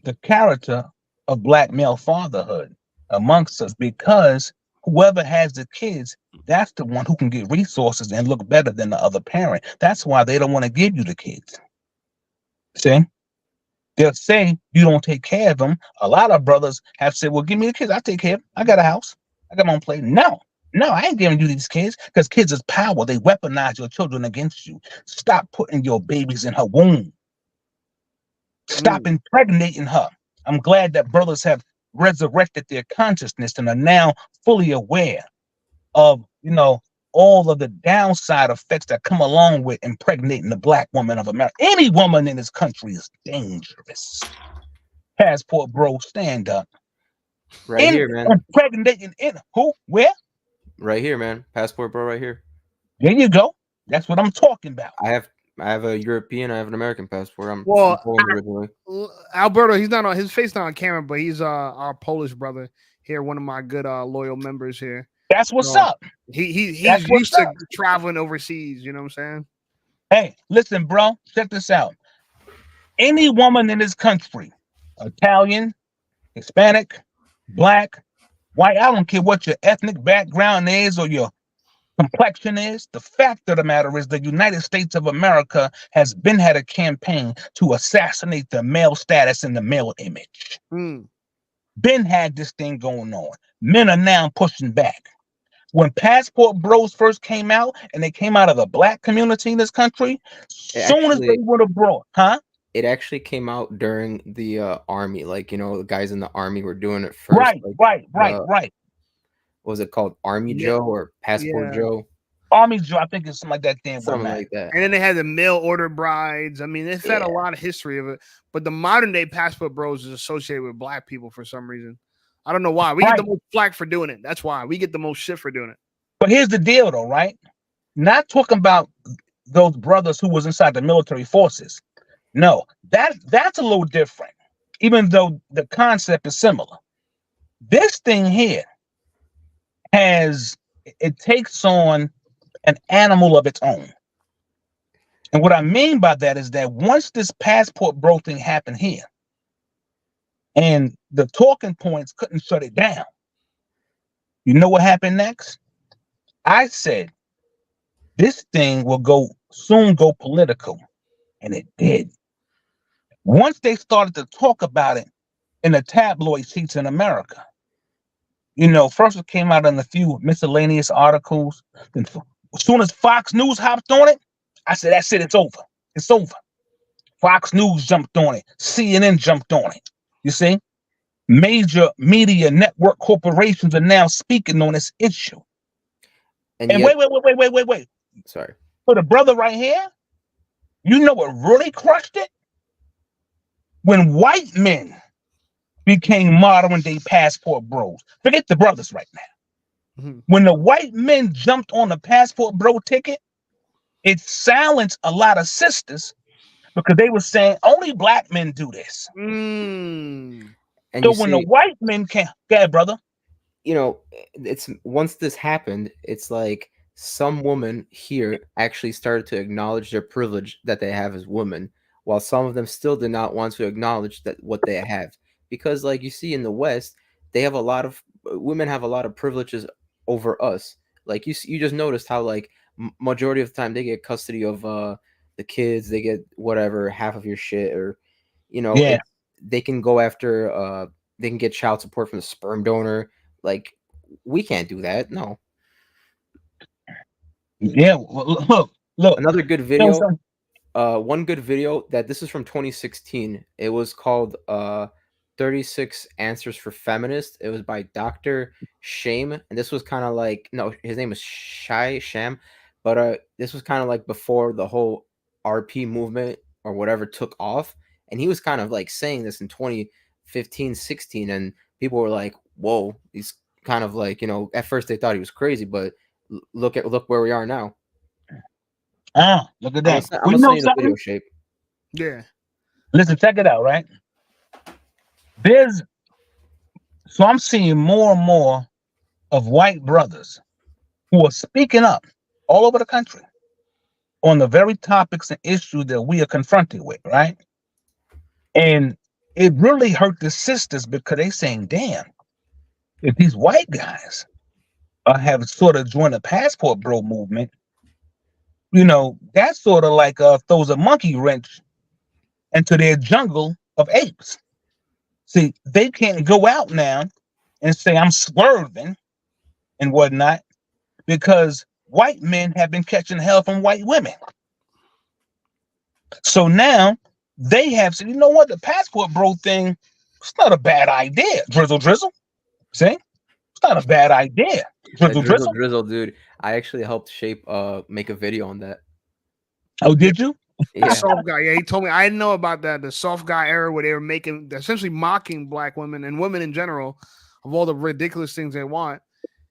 the character of black male fatherhood amongst us, because whoever has the kids, that's the one who can get resources and look better than the other parent. That's why they don't want to give you the kids. See? They'll say you don't take care of them. A lot of brothers have said, well, give me the kids. I take care of them. I got a house. I got my own place. No. No, I ain't giving you these kids because kids is power. They weaponize your children against you. Stop putting your babies in her womb. Stop impregnating her. I'm glad that brothers have resurrected their consciousness and are now fully aware of, all of the downside effects that come along with impregnating the black woman of America. Any woman in this country is dangerous. Passport bro, stand up. Right here, man. Impregnating in who? Where? Right here, man. Passport bro, right here. There you go. That's what I'm talking about. I have a European, I have an American passport. I'm Well, from Poland originally. Alberto, he's not on his face, not on camera, but he's our Polish brother here, one of my good loyal members here. That's what's up. He's That's what's used to up. traveling overseas. You know what I'm saying? Hey, listen, bro. Check this out. Any woman in this country, Italian, Hispanic, black, white, I don't care what your ethnic background is or your complexion is. The fact of the matter is the United States of America has been had a campaign to assassinate the male status and the male image. Been had this thing going on. Men are now pushing back. When Passport Bros first came out, and they came out of the black community in this country, soon as they would have brought, It actually came out during the army, like the guys in the army were doing it first. Right. What was it called? Army Joe or Passport Joe? Army Joe, I think it's something like that. Something like that. And then they had the mail order brides. I mean, it's had a lot of history of it. But the modern day Passport Bros is associated with black people for some reason. I don't know why. We get the most flack for doing it. That's why we get the most shit for doing it. But here's the deal, though, right? Not talking about those brothers who was inside the military forces. No, that's a little different, even though the concept is similar. This thing here it takes on an animal of its own. And what I mean by that is that once this Passport Bro thing happened here, and the talking points couldn't shut it down, you know what happened next? I said, this thing will soon go political. And it did. Once they started to talk about it in the tabloid sheets in America, first it came out in a few miscellaneous articles. Then as soon as Fox News hopped on it, I said, that's it, it's over. It's over. Fox News jumped on it. CNN jumped on it. You see? Major media network corporations are now speaking on this issue. And yet, wait. Sorry. For the brother right here, you know what really crushed it? When white men became modern day Passport Bros. Forget the brothers right now. When the white men jumped on the Passport Bro ticket, it silenced a lot of sisters because they were saying only black men do this. And so when the white men came, go ahead, brother. It's once this happened, it's like some women here actually started to acknowledge their privilege that they have as women, while some of them still did not want to acknowledge that what they have. Because like you see in the West, women have a lot of privileges over us. Like you just noticed how like majority of the time they get custody of the kids, they get whatever, half of your shit, or they can go after they can get child support from the sperm donor. Like we can't do that. No. Yeah, look. Another good video. One good video this is from 2016. It was called 36 Answers for Feminists. It was by Dr. Shame, and this was kind of like, no, his name was Sham, but this was kind of like before the whole RP movement or whatever took off, and he was kind of like saying this in 2015, 16, and people were like, whoa, he's kind of like, at first they thought he was crazy, but look where we are now. Look at that. I'm gonna send you the video shape. Yeah. Listen, check it out, right? So I'm seeing more and more of white brothers who are speaking up all over the country on the very topics and issues that we are confronted with, right? And it really hurt the sisters because they saying, damn, if these white guys have sort of joined the Passport Bro movement, that sort of like throws a monkey wrench into their jungle of apes. See, they can't go out now and say I'm swerving and whatnot because white men have been catching hell from white women. So now they have said, you know what, the passport bro thing, it's not a bad idea. Drizzle, drizzle. See? It's not a bad idea. That Drizzle, drizzle. drizzle, dude. I actually helped shape make a video on that. Oh, did you? The Yeah. soft guy. Yeah, he told me. I didn't know about that. The soft guy era where they were making, essentially mocking black women and women in general of all the ridiculous things they want.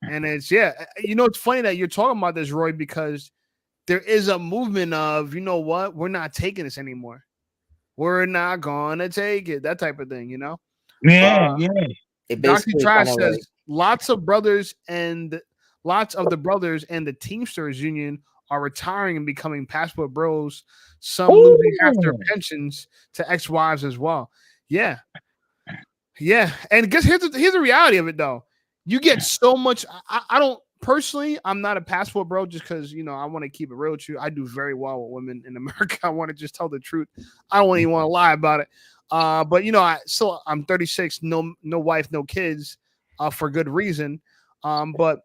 And it's, yeah, you know, it's funny that you're talking about this, Roy, because there is a movement of, you know what, we're not taking this anymore. We're not gonna take it. That type of thing, you know. Yeah, yeah. It Doxy basically Trash kinda says like, lots of the brothers and the Teamsters Union are retiring and becoming passport bros. Some losing half their Ooh. pensions to ex-wives as well. Yeah, yeah. And guess here's the reality of it though. You get so much. I don't personally. I'm not a passport bro just because you know I want to keep it real with you. I do very well with women in America. I want to just tell the truth. I don't even want to lie about it. But you know, I'm 36, no wife, no kids, for good reason. But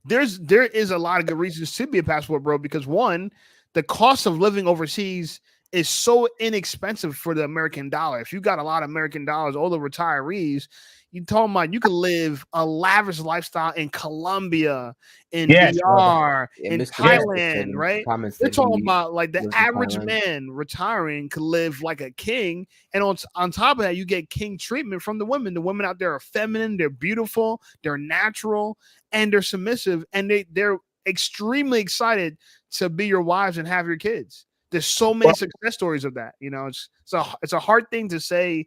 there is a lot of good reasons to be a passport bro because one, the cost of living overseas is so inexpensive for the American dollar. If you got a lot of American dollars, all the retirees, you talking about you can live a lavish lifestyle in Colombia, in Yes, DR, yeah, in Mr. Jackson Thailand, said in right? comments They're that talking he about like the lives in average Thailand. man retiring could live like a king, and on top of that, you get king treatment from the women. The women out there are feminine, they're beautiful, they're natural, and they're submissive, and they're extremely excited to be your wives and have your kids. There's so many success stories of that. You know, it's a hard thing to say.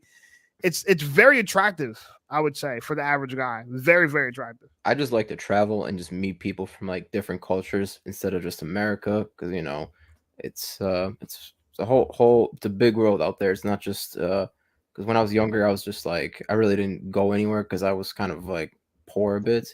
It's very attractive, I would say, for the average guy. Very, very attractive. I just like to travel and just meet people from like different cultures instead of just America, because you know, it's a whole it's a big world out there. It's not just because when I was younger, I was just like I really didn't go anywhere because I was kind of like poor a bit,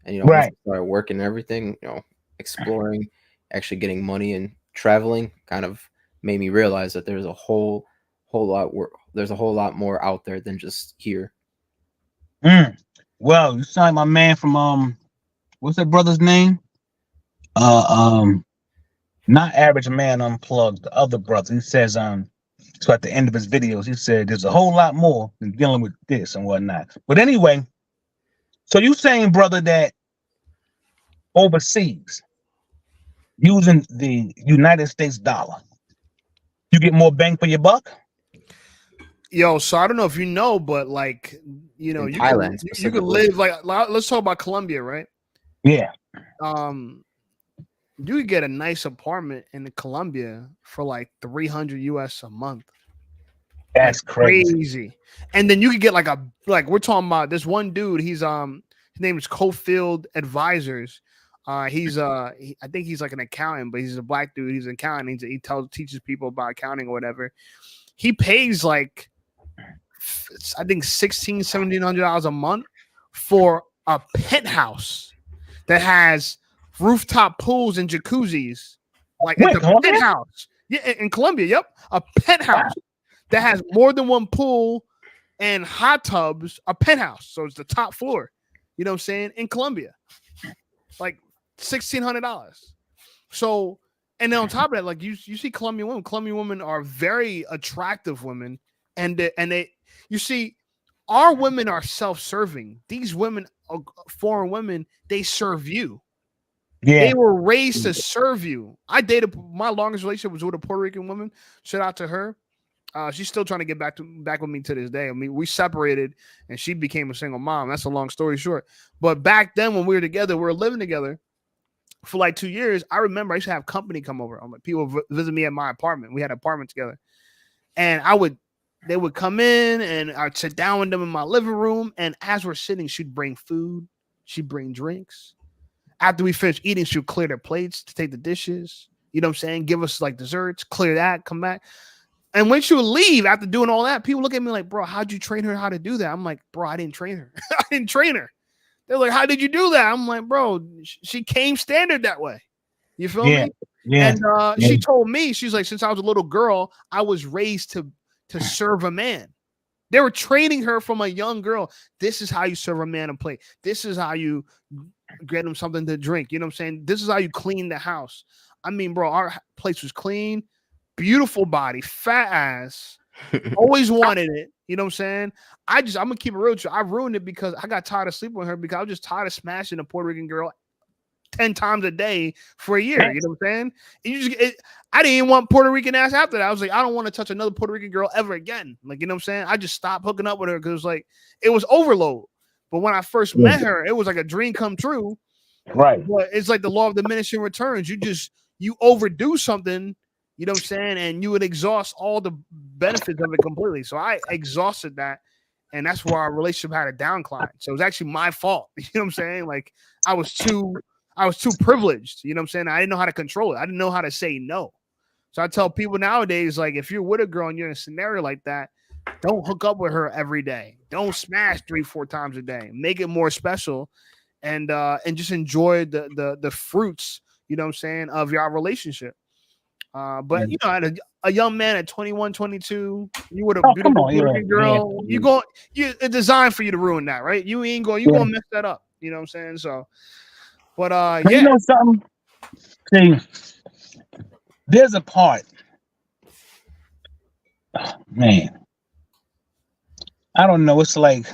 and you know, once Right. I started working and everything, you know, exploring, actually getting money and traveling, kind of made me realize that there's a whole lot there's a whole lot more out there than just here. Well, you sound like my man from what's that brother's name? Not Average Man Unplugged, the other brother. He says so at the end of his videos, he said there's a whole lot more than dealing with this and whatnot. But anyway, so you saying, brother, that overseas, using the United States dollar, you get more bang for your buck? Yo, so I don't know if you know, but like, you know, In you Thailand can specifically. live like let's talk about Colombia, right? Yeah. You could get a nice apartment in Colombia for like 300 US a month. That's Like, crazy. And then you could get like we're talking about this one dude. He's his name is Cofield Advisors. I think he's like an accountant, but he's a black dude. He's an accountant. He teaches people about accounting or whatever. He pays like I think $1,700 a month for a penthouse that has rooftop pools and jacuzzis. Like Wait, it's a Colombia? penthouse. Yeah, in Colombia. Yep, a penthouse that has more than one pool and hot tubs. A penthouse, so it's the top floor. You know what I'm saying? In Colombia, like $1,600. So, and then on top of that, like you see Colombian women. Colombian women are very attractive women, and they you see, our women are self-serving. These women, foreign women, they serve you. Yeah. They were raised to serve you. I dated, my longest relationship was with a Puerto Rican woman. Shout out to her. She's still trying to get back with me to this day. I mean, we separated and she became a single mom. That's a long story short. But back then when we were together, we were living together for like 2 years. I remember I used to have company come over. I'm like, people visit me at my apartment. We had an apartment together. And they would come in and I'd sit down with them in my living room. And as we're sitting, she'd bring food. She'd bring drinks. After we finish eating, she'd clear their plates to take the dishes. You know what I'm saying? Give us like desserts, clear that, come back. And when she would leave after doing all that, people look at me like, bro, how'd you train her how to do that? I'm like, bro, I didn't train her. I didn't train her. They're like, how did you do that? I'm like, bro, she came standard that way. You feel me? Yeah. And she told me, she's like, since I was a little girl, I was raised to serve a man. They were training her from a young girl. This is how you serve a man and play. This is how you get them something to drink. You know what I'm saying? This is how you clean the house. I mean, bro, our place was clean, beautiful body, fat ass. Always wanted it. You know what I'm saying? I'm gonna keep it real with you. I ruined it because I got tired of sleeping with her because I was just tired of smashing a Puerto Rican girl 10 times a day for a year. You know what I'm saying? I didn't even want Puerto Rican ass after that. I was like, I don't want to touch another Puerto Rican girl ever again. Like, you know what I'm saying? I just stopped hooking up with her because it was overload. But when I first met her, it was like a dream come true. Right. But it's like the law of diminishing returns. You overdo something, you know what I'm saying? And you would exhaust all the benefits of it completely. So I exhausted that. And that's where our relationship had a downcline. So it was actually my fault. You know what I'm saying? Like I was too privileged. You know what I'm saying? I didn't know how to control it. I didn't know how to say no. So I tell people nowadays, like, if you're with a girl and you're in a scenario like that, don't hook up with her every day. Don't smash 3-4 times a day. Make it more special, and just enjoy the fruits, you know what I'm saying, of your relationship. But you know, a young man at 21, 22, you with a beautiful Puerto girl, it's designed for you to ruin that, right? You gonna mess that up. You know what I'm saying? So, but yeah. You know something? See, there's a part. Oh, man, I don't know. It's like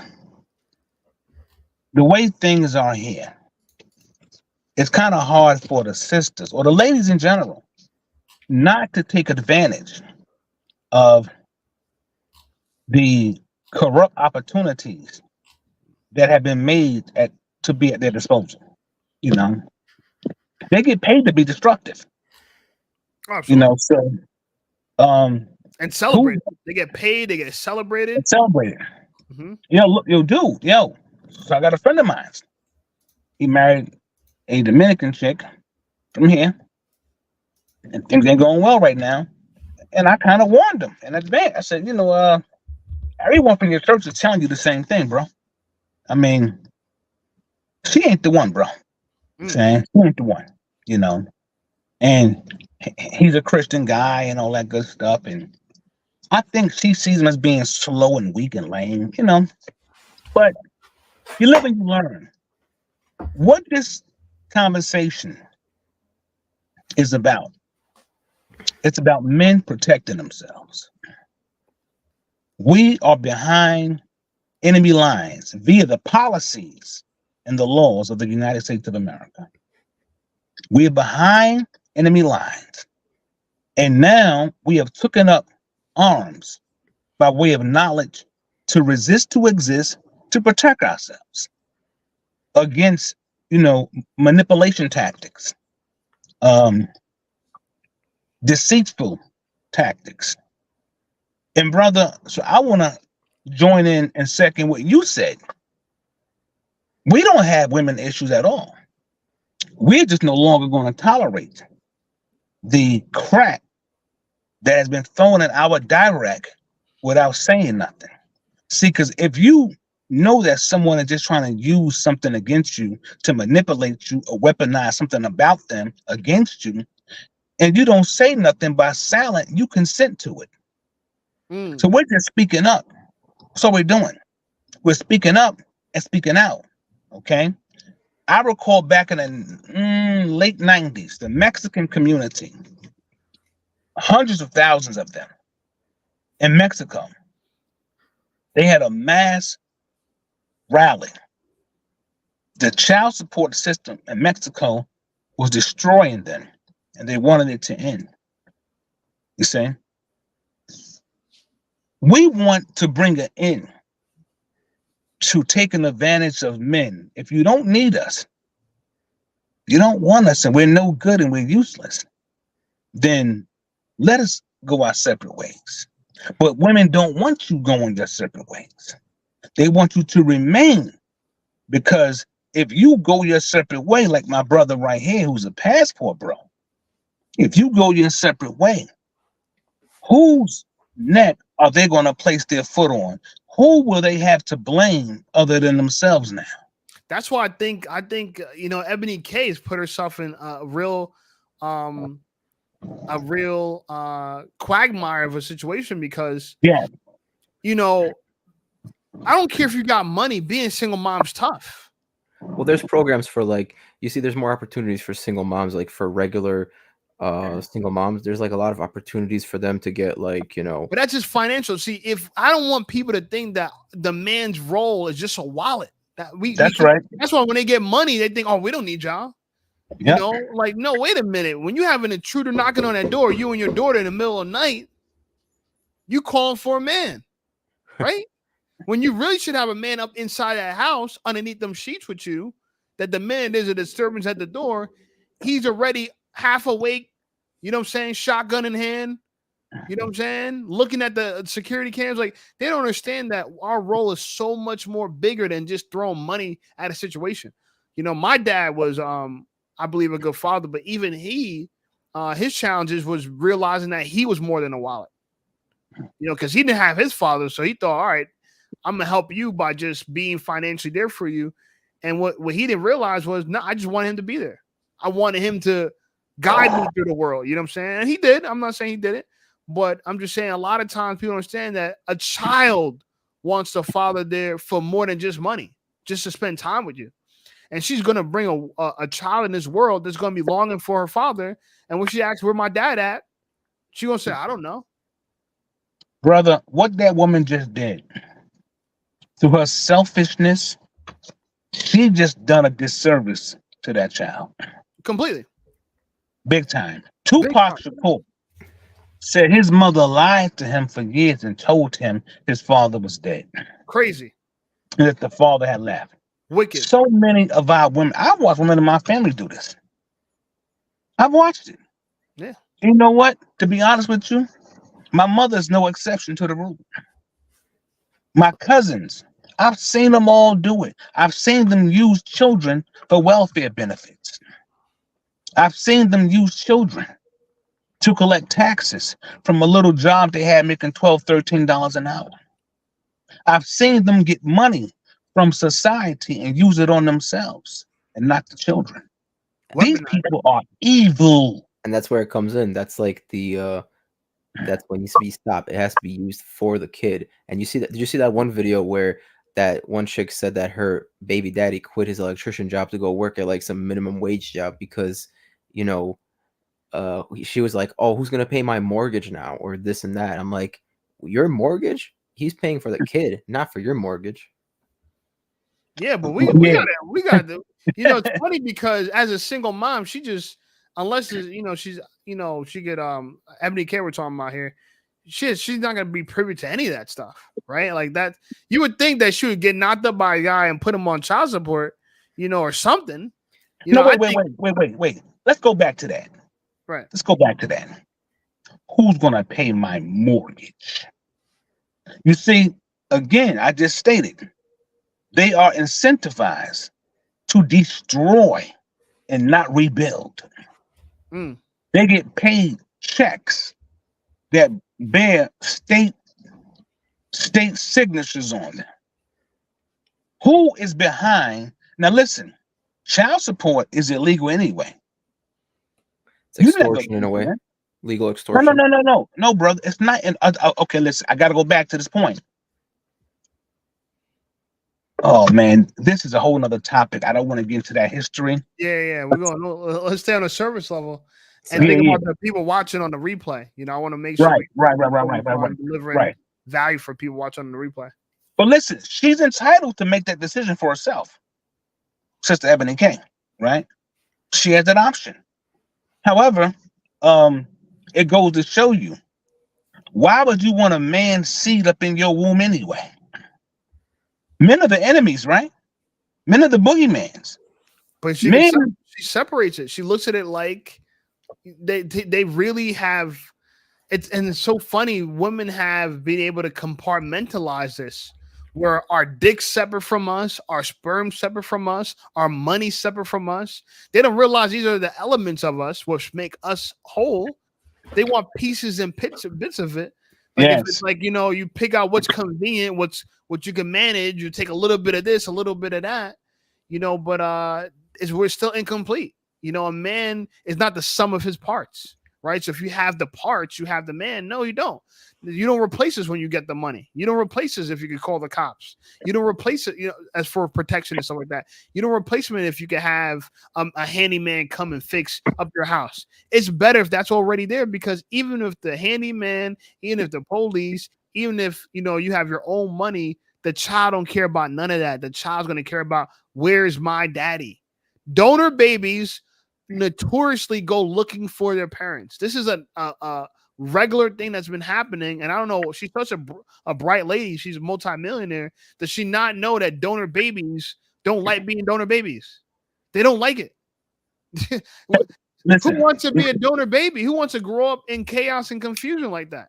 the way things are here. It's kind of hard for the sisters or the ladies in general not to take advantage of the corrupt opportunities that have been made to be at their disposal. You know, they get paid to be destructive. Absolutely. You know, so and celebrated. They get paid. They get celebrated. And celebrated. Mm-hmm. So I got a friend of mine. He married a Dominican chick from here, and things ain't going well right now. And I kind of warned him in advance. I said, everyone from your church is telling you the same thing, bro. I mean, she ain't the one, bro. Saying she ain't the one, you know. And he's a Christian guy and all that good stuff. And I think she sees him as being slow and weak and lame, you know. But you live and you learn. What this conversation is about, it's about men protecting themselves. We are behind enemy lines via the policies and the laws of the United States of America. We are behind enemy lines. And now we have taken up arms by way of knowledge to resist, to exist, to protect ourselves against, manipulation tactics, deceitful tactics. And brother, so I want to join in and second what you said. We don't have women issues at all. We're just no longer going to tolerate the crap that has been thrown in our direct without saying nothing. See, because if you know that someone is just trying to use something against you to manipulate you or weaponize something about them against you, and you don't say nothing by silent, you consent to it. So we're just speaking up. That's what we're doing. We're speaking up and speaking out. Okay. I recall back in the late 90s, the Mexican community, hundreds of thousands of them in Mexico, they had a mass rally. The child support system in Mexico was destroying them, and they wanted it to end. You see? We want to bring an end to taking advantage of men. If you don't need us, you don't want us, and we're no good and we're useless, then let us go our separate ways. But women don't want you going your separate ways. They want you to remain, because if you go your separate way, like my brother right here, who's a passport bro, if you go your separate way, whose neck are they going to place their foot on? Who will they have to blame other than themselves now? That's why I think Ebony K has put herself in a real quagmire of a situation, because I don't care if you got money, being single mom's tough. Well, there's programs for like you see, there's more opportunities for single moms, like for regular single moms. There's like a lot of opportunities for them to get like, you know. But that's just financial. See, if I don't want people to think that the man's role is just a wallet. That's right. That's why when they get money, they think, oh, we don't need y'all. You Yep. know, like, no, wait a minute. When you have an intruder knocking on that door, you and your daughter in the middle of the night, you calling for a man, right? When you really should have a man up inside that house underneath them sheets with you, that the man, there's a disturbance at the door, he's already half awake, you know what I'm saying, shotgun in hand, you know what I'm saying, looking at the security cams. Like, they don't understand that our role is so much more bigger than just throwing money at a situation. You know, my dad was I believe a good father, but even he his challenges was realizing that he was more than a wallet, you know, because he didn't have his father. So he thought, all right, I'm gonna help you by just being financially there for you. And what he didn't realize was, no, I just wanted him to be there. I wanted him to guide me through the world. You know what I'm saying? And he did. I'm not saying he did it, but I'm just saying a lot of times people understand that a child wants the father there for more than just money, just to spend time with you. And she's gonna bring a child in this world that's gonna be longing for her father. And when she asks where my dad at, she gonna say, I don't know. Brother, what that woman just did, through her selfishness, she just done a disservice to that child. Completely. Big time. Big Tupac time. Shakur said his mother lied to him for years and told him his father was dead. Crazy. And that the father had left. Wicked. So many of our women, I've watched women in my family do this. I've watched it. Yeah. You know what? To be honest with you, my mother's no exception to the rule. My cousins, I've seen them all do it. I've seen them use children for welfare benefits. I've seen them use children to collect taxes from a little job they had making $12, $13 an hour. I've seen them get money from society and use it on themselves and not the children. These people are evil. And that's where it comes in. That's like the that's when it needs to be stopped. It has to be used for the kid. And you see that? Did you see that one video where that one chick said that her baby daddy quit his electrician job to go work at like some minimum wage job because, you know, she was like, oh, who's gonna pay my mortgage now, or this and that. I'm like, your mortgage? He's paying for the kid, not for your mortgage. Yeah, but we got to, you know, it's funny because as a single mom, she just, unless it's, you know, she's, you know, she get Ebony K we're talking about here, she's not gonna be privy to any of that stuff, right? Like that, you would think that she would get knocked up by a guy and put him on child support, you know, or something. You know, wait. Let's go back to that. Right. Let's go back to that. Who's gonna pay my mortgage? You see, again, I just stated they are incentivized to destroy and not rebuild. They get paid checks that bear state signatures on them. Who is behind? Now listen, child support is illegal anyway. It's extortion in a way. Legal extortion. No, brother. It's not. Okay, listen. I got to go back to this point. Oh man, this is a whole nother topic. I don't want to get into that history. Yeah. We're going. Let's stay on the service level and think about the people watching on the replay. You know, I want to make sure. Right. Delivering value for people watching on the replay. But listen, she's entitled to make that decision for herself, Sister Ebony K. Right? She has that option. However, it goes to show you, why would you want a man's seed up in your womb anyway? Men are the enemies, right? Men are the boogeymans. But she separates it. She looks at it like they really have it, and it's so funny. Women have been able to compartmentalize this, where our dick's separate from us, our sperm separate from us, our money separate from us. They don't realize these are the elements of us which make us whole. They want pieces and bits of it. Like if it's like, you know, you pick out what's convenient, what you can manage. You take a little bit of this, a little bit of that, you know. But we're still incomplete. You know, a man is not the sum of his parts, right? So if you have the parts, you have the man. No, you don't. You don't replace us when you get the money. You don't replace us if you can call the cops. You don't replace it, as for protection and stuff like that. You don't replace them if you can have a handyman come and fix up your house. It's better if that's already there, because even if the handyman, even if the police, even if you have your own money, the child don't care about none of that. The child's going to care about, where's my daddy? Donor babies notoriously go looking for their parents. This is a regular thing that's been happening, and I don't know. She's such a bright lady. She's a multimillionaire. Does she not know that donor babies don't like being donor babies? They don't like it. Listen, who wants to be a donor baby? Who wants to grow up in chaos and confusion like that?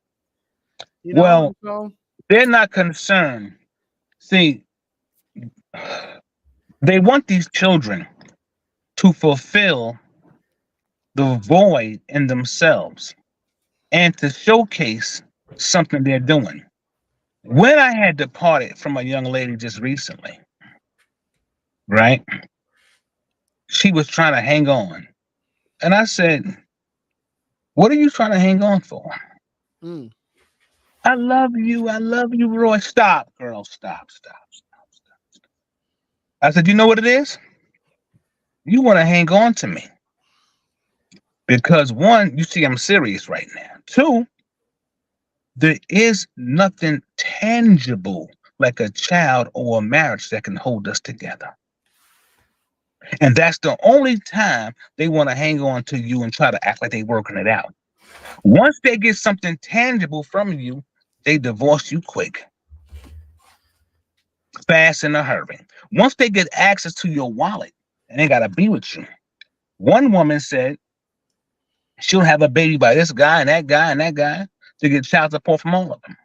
Well, so they're not concerned. See, they want these children to fulfill the void in themselves and to showcase something they're doing. When I had departed from a young lady just recently, right? She was trying to hang on. And I said, what are you trying to hang on for? mm. I love you, Roy. Stop, girl. Stop. I said, you know what it is? You want to hang on to me. Because one, you see I'm serious right now. Two, there is nothing tangible like a child or a marriage that can hold us together. And that's the only time they want to hang on to you and try to act like they're working it out. Once they get something tangible from you, they divorce you quick, fast, in a hurry. Once they get access to your wallet, and they got to be with you. One woman said she'll have a baby by this guy and that guy and that guy to get child support from all of them.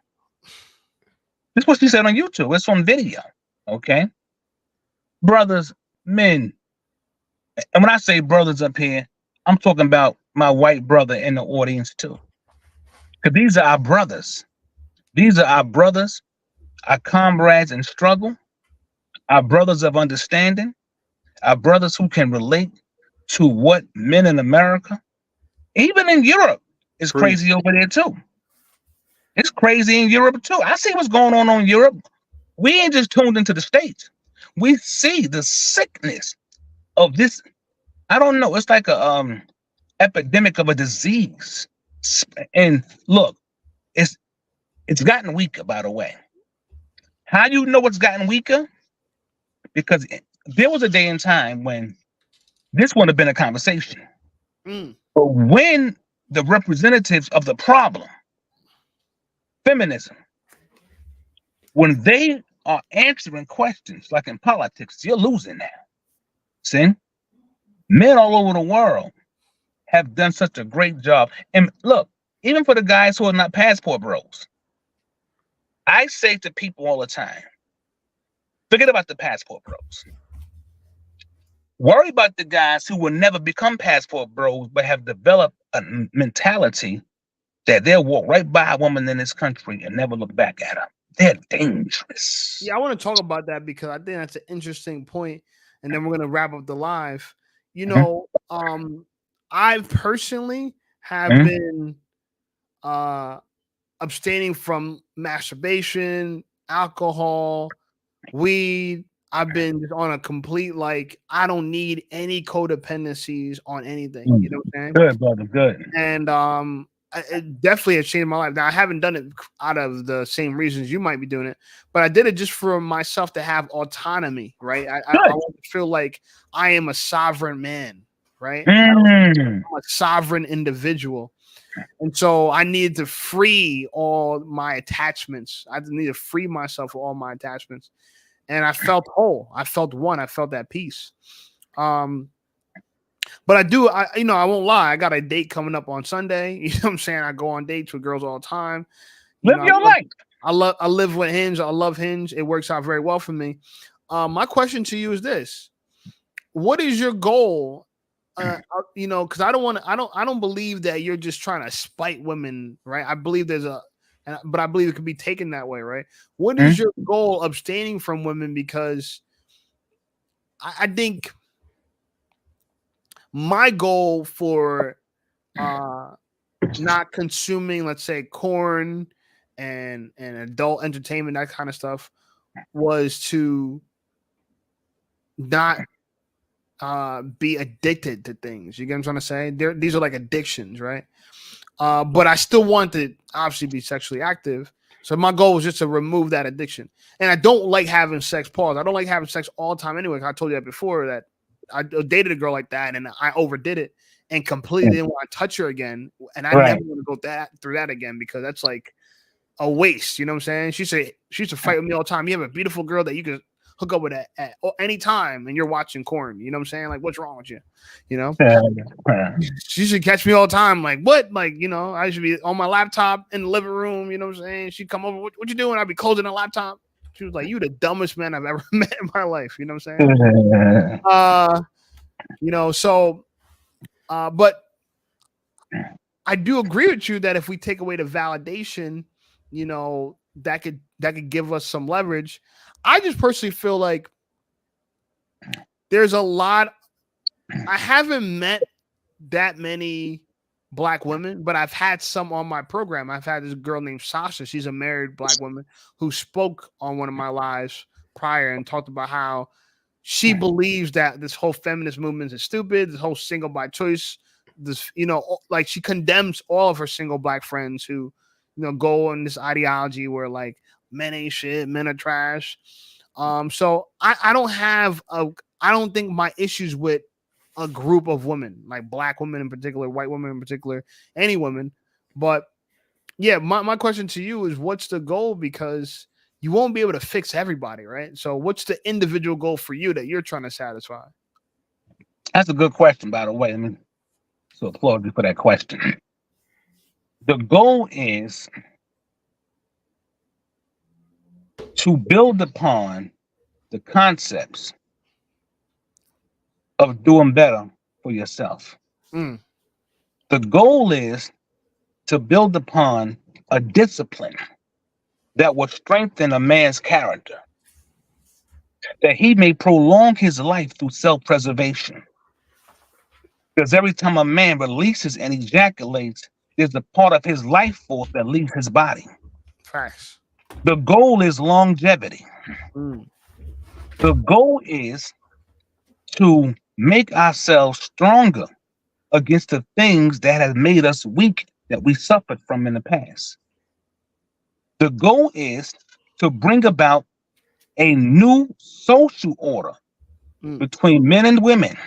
This is what she said on YouTube. It's on video. Okay? Brothers, men. And when I say brothers up here, I'm talking about my white brother in the audience too. Because these are our brothers. These are our brothers, our comrades in struggle, our brothers of understanding, our brothers who can relate to what men in America, even in Europe, is crazy over there too. It's crazy in Europe too. I see what's going on in Europe. We ain't just tuned into the States. We see the sickness of this. I don't know. It's like a epidemic of a disease. And look, it's gotten weaker, by the way. How do you know it's gotten weaker? Because there was a day and time when this would have been a conversation. Mm. But when the representatives of the problem, feminism, when they are answering questions like in politics, you're losing now. See? Men all over the world have done such a great job. And look, even for the guys who are not passport bros, I say to people all the time, forget about the passport bros. Worry about the guys who will never become passport bros, but have developed a mentality that they'll walk right by a woman in this country and never look back at her. They're dangerous. Yeah, I want to talk about that because I think that's an interesting point, and then we're gonna wrap up the live. I personally have been abstaining from masturbation, alcohol, weed. I've been just on a complete, like, I don't need any codependencies on anything. You know what I'm saying? Good, brother. Good. And it definitely has changed my life. Now, I haven't done it out of the same reasons you might be doing it, but I did it just for myself to have autonomy, right? I want to feel like I am a sovereign man, right? I'm a sovereign individual. And so I needed to free all my attachments. I need to free myself of all my attachments. And I felt whole. I felt one. I felt that peace. But I won't lie. I got a date coming up on Sunday. You know what I'm saying? I go on dates with girls all the time. Live your life. I live with Hinge. I love Hinge. It works out very well for me. My question to you is this: what is your goal? Because I don't believe that you're just trying to spite women, right? I believe but I believe it could be taken that way, right? What is your goal abstaining from women? Because I think my goal for not consuming, let's say, corn and adult entertainment, that kind of stuff, was to not be addicted to things. You get what I'm trying to say? These are like addictions, right? But I still want to obviously be sexually active. So my goal was just to remove that addiction. And I don't like having sex. Pause. I don't like having sex all the time anyway. I told you that before, that I dated a girl like that and I overdid it and completely didn't want to touch her again. And I never want to go through that again, because that's like a waste. You know what I'm saying? She used to fight with me all the time. You have a beautiful girl that you can hook up with at any time and you're watching corn. You know what I'm saying? Like, what's wrong with you? You know? She should catch me all the time. Like, what? Like, you know, I should be on my laptop in the living room. You know what I'm saying? She'd come over. What you doing? I'd be closing the laptop. She was like, you the dumbest man I've ever met in my life. You know what I'm saying? You know, so, but I do agree with you that if we take away the validation, you know, that could give us some leverage. I just personally feel like there's a lot. I haven't met that many Black women, but I've had some on my program. I've had this girl named Sasha. She's a married Black woman who spoke on one of my lives prior and talked about how she believes that this whole feminist movement is stupid. This whole single by choice, this, you know, like she condemns all of her single Black friends who, you know, go on this ideology where like men ain't shit, men are trash. So I don't think my issues with a group of women, like Black women in particular, white women in particular, any women. But yeah, my question to you is, what's the goal? Because you won't be able to fix everybody, right? So what's the individual goal for you that you're trying to satisfy? That's a good question, by the way. I mean, so applaud you for that question. The goal is to build upon the concepts of doing better for yourself. The goal is to build upon a discipline that will strengthen a man's character, that he may prolong his life through self-preservation. Because every time a man releases and ejaculates, there's a part of his life force that leaves his body. Facts. The goal is longevity. The goal is to make ourselves stronger against the things that have made us weak, that we suffered from in the past. The goal is to bring about a new social order between men and women,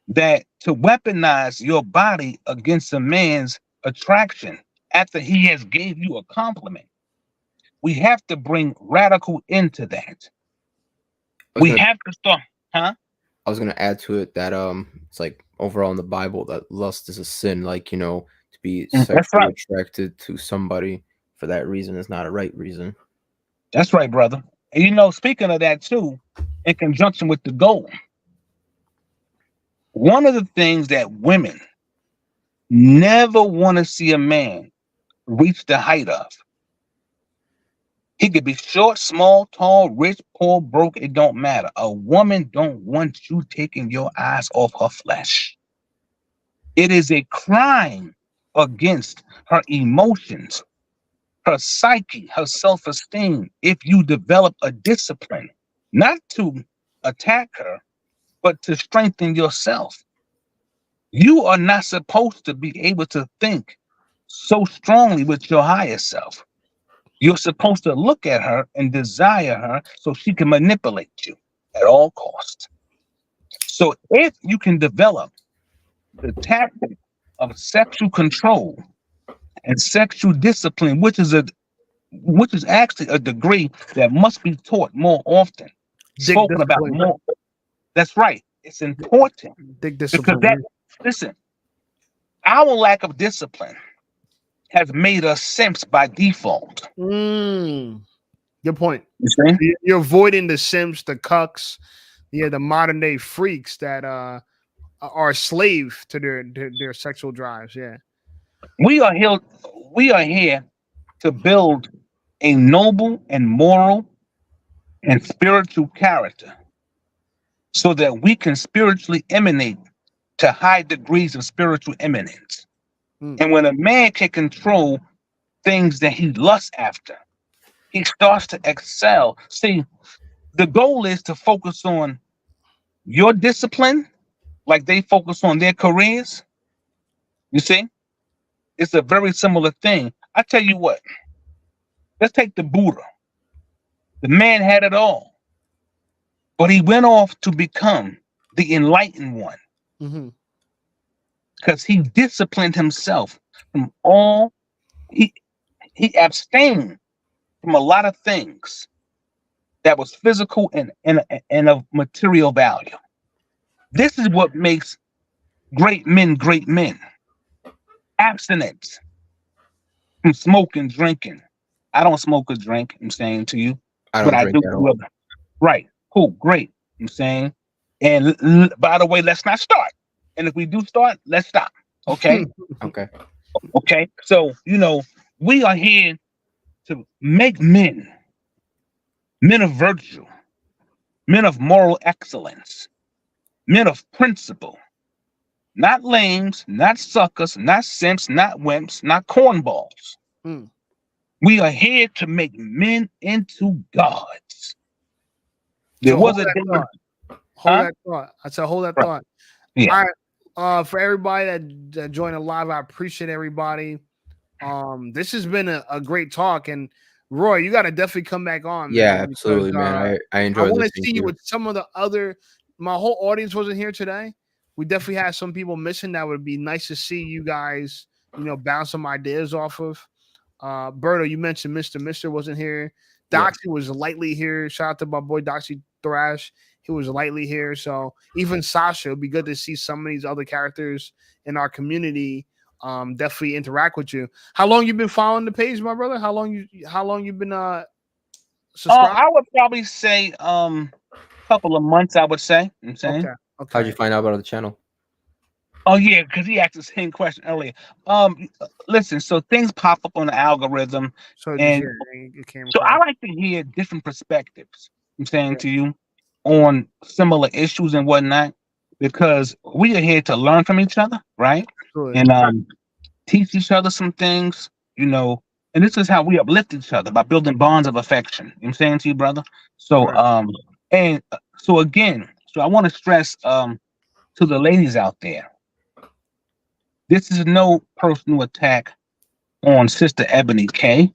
that to weaponize your body against a man's attraction after he has gave you a compliment. We have to bring radical into that. We have to start, I was gonna add to it that it's like overall in the Bible that lust is a sin. Like, you know, to be sexually attracted to somebody for that reason is not a right reason. That's right, brother. And you know, speaking of that too, in conjunction with the goal, one of the things that women never want to see a man reach the height of. He could be short, small, tall, rich, poor, broke. It don't matter. A woman don't want you taking your eyes off her flesh. It is a crime against her emotions, her psyche, her self-esteem, if you develop a discipline, not to attack her, but to strengthen yourself. You are not supposed to be able to think so strongly with your higher self. You're supposed to look at her and desire her so she can manipulate you at all costs. So if you can develop the tactic of sexual control and sexual discipline, which is actually a degree that must be taught more often, spoken about more. That's right. It's important because listen, our lack of discipline has made us simps by default. Good point. You You're avoiding the simps, the cucks, the modern day freaks that are a slave to their sexual drives. Yeah, we are here to build a noble and moral and spiritual character, so that we can spiritually emanate to high degrees of spiritual eminence. And when a man can control things that he lusts after, he starts to excel. See, the goal is to focus on your discipline, like they focus on their careers. You see, it's a very similar thing. I tell you what, let's take the Buddha. The man had it all, but he went off to become the enlightened one because he disciplined himself from all, he abstained from a lot of things that was physical and of material value. This is what makes great men great men. Abstinence from smoking, drinking. I don't smoke or drink, I'm saying to you. I But don't I drink do. at all. Right. Cool. Great. I'm saying. And by the way, let's not start. And if we do start, let's stop. Okay. Okay. Okay. So, we are here to make men of virtue, men of moral excellence, men of principle, not lames, not suckers, not simps, not wimps, not cornballs. We are here to make men into gods. There So was hold a that day. thought. Hold that thought. I said, hold that Right. thought. Yeah. All right. For everybody that joined the live, I appreciate everybody. This has been a great talk, and Roy, you got to definitely come back on. Yeah, man, absolutely, because, man. I I enjoy want to listening see to you you. with some of the other. My whole audience wasn't here today. We definitely had some people missing. That would be nice to see you guys, bounce some ideas off of. Berto, you mentioned Mr. wasn't here. Doxy was lightly here. Shout out to my boy Doxy Thrash. He was lightly here. So even Sasha, it'd be good to see some of these other characters in our community definitely interact with you. How long you been following the page, my brother? How long you been subscribed? I would probably say couple of months, I would say. I'm saying. Okay. How'd you find out about the channel? Oh yeah, because he asked the same question earlier. Listen, so things pop up on the algorithm, So and it came so I across. like to hear different perspectives. I'm saying to you on similar issues and whatnot, because we are here to learn from each other, right? Absolutely. And teach each other some things, and this is how we uplift each other by building bonds of affection. You know what I'm saying to you, brother. So so again, so I want to stress to the ladies out there, this is no personal attack on Sister Ebony K.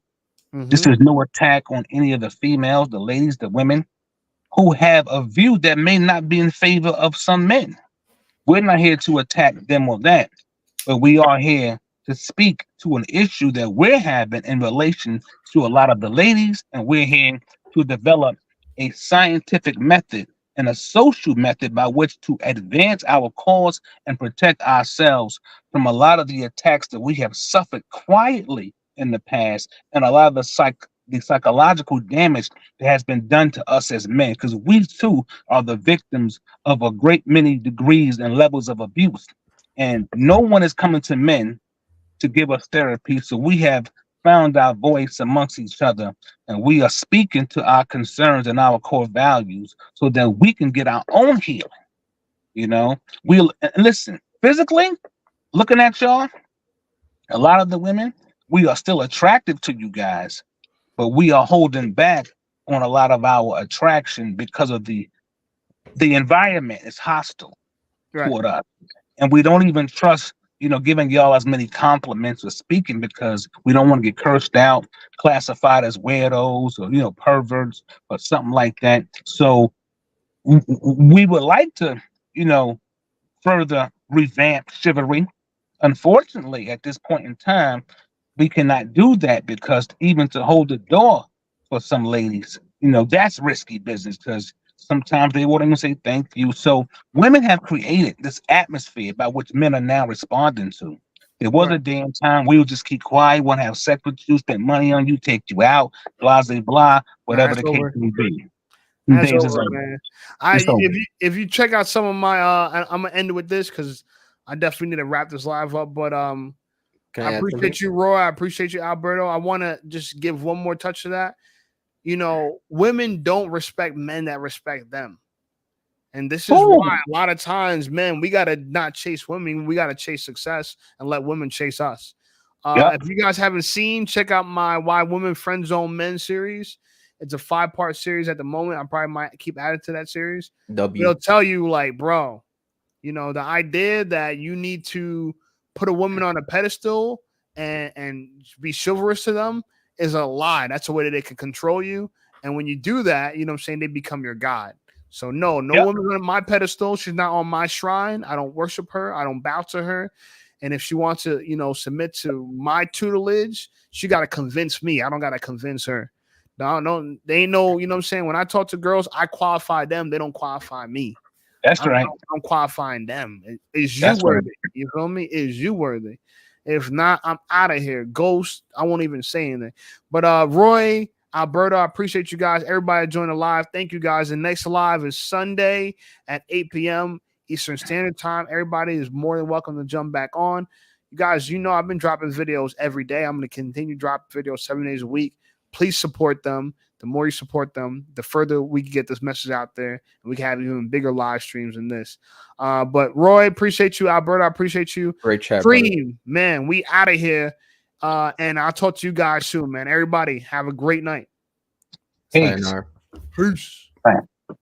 This is no attack on any of the females, the ladies, the women who have a view that may not be in favor of some men. We're not here to attack them or that, but we are here to speak to an issue that we're having in relation to a lot of the ladies, and we're here to develop a scientific method and a social method by which to advance our cause and protect ourselves from a lot of the attacks that we have suffered quietly in the past, and a lot of the psychological damage that has been done to us as men, because we too are the victims of a great many degrees and levels of abuse. And no one is coming to men to give us therapy. So we have found our voice amongst each other, and we are speaking to our concerns and our core values so that we can get our own healing. We'll listen physically, looking at y'all, a lot of the women, we are still attractive to you guys, but we are holding back on a lot of our attraction because of the environment is hostile toward us. And we don't even trust, giving y'all as many compliments or speaking because we don't want to get cursed out, classified as weirdos or, perverts or something like that. So we would like to, further revamp chivalry. Unfortunately, at this point in time, we cannot do that because even to hold the door for some ladies, that's risky business because sometimes they won't even say thank you. So women have created this atmosphere by which men are now responding to. There was a day and time we would just keep quiet, want to have sex with you, spend money on you, take you out, blah, blah, blah, whatever the case may be. That's over, man. If you check out some of my I'm gonna end it with this because I definitely need to wrap this live up. But I appreciate you, Roy. I appreciate you, Alberto. I want to just give one more touch to that. Women don't respect men that respect them. And this is why a lot of times, men, we gotta not chase women, we gotta chase success and let women chase us. If you guys haven't seen, check out my Why Women Friend Zone Men series. It's a 5-part series at the moment. I probably might keep adding to that series. It'll tell you, like, bro, you know, the idea that you need to put a woman on a pedestal and be chivalrous to them is a lie. That's a way that they can control you. And when you do that, you know what I'm saying, they become your God. So no woman's on my pedestal. She's not on my shrine. I don't worship her. I don't bow to her. And if she wants to, you know, submit to my tutelage, she got to convince me. I don't got to convince her. No, they know, you know what I'm saying? When I talk to girls, I qualify them. They don't qualify me. That's right. I'm qualifying them. Is you worthy? You feel me? Is you worthy? If not, I'm out of here. Ghost, I won't even say anything. But Roy, Alberto, I appreciate you guys. Everybody join the live. Thank you guys. The next live is Sunday at 8 p.m. Eastern Standard Time. Everybody is more than welcome to jump back on. You guys, you know I've been dropping videos every day. I'm going to continue dropping videos 7 days a week. Please support them. The more you support them, the further we can get this message out there, and we can have even bigger live streams than this. But Roy, appreciate you. Alberto, I appreciate you. Great chat, Dream, man, we out of here. And I'll talk to you guys soon, man. Everybody, have a great night. Sayonara. Peace. Right.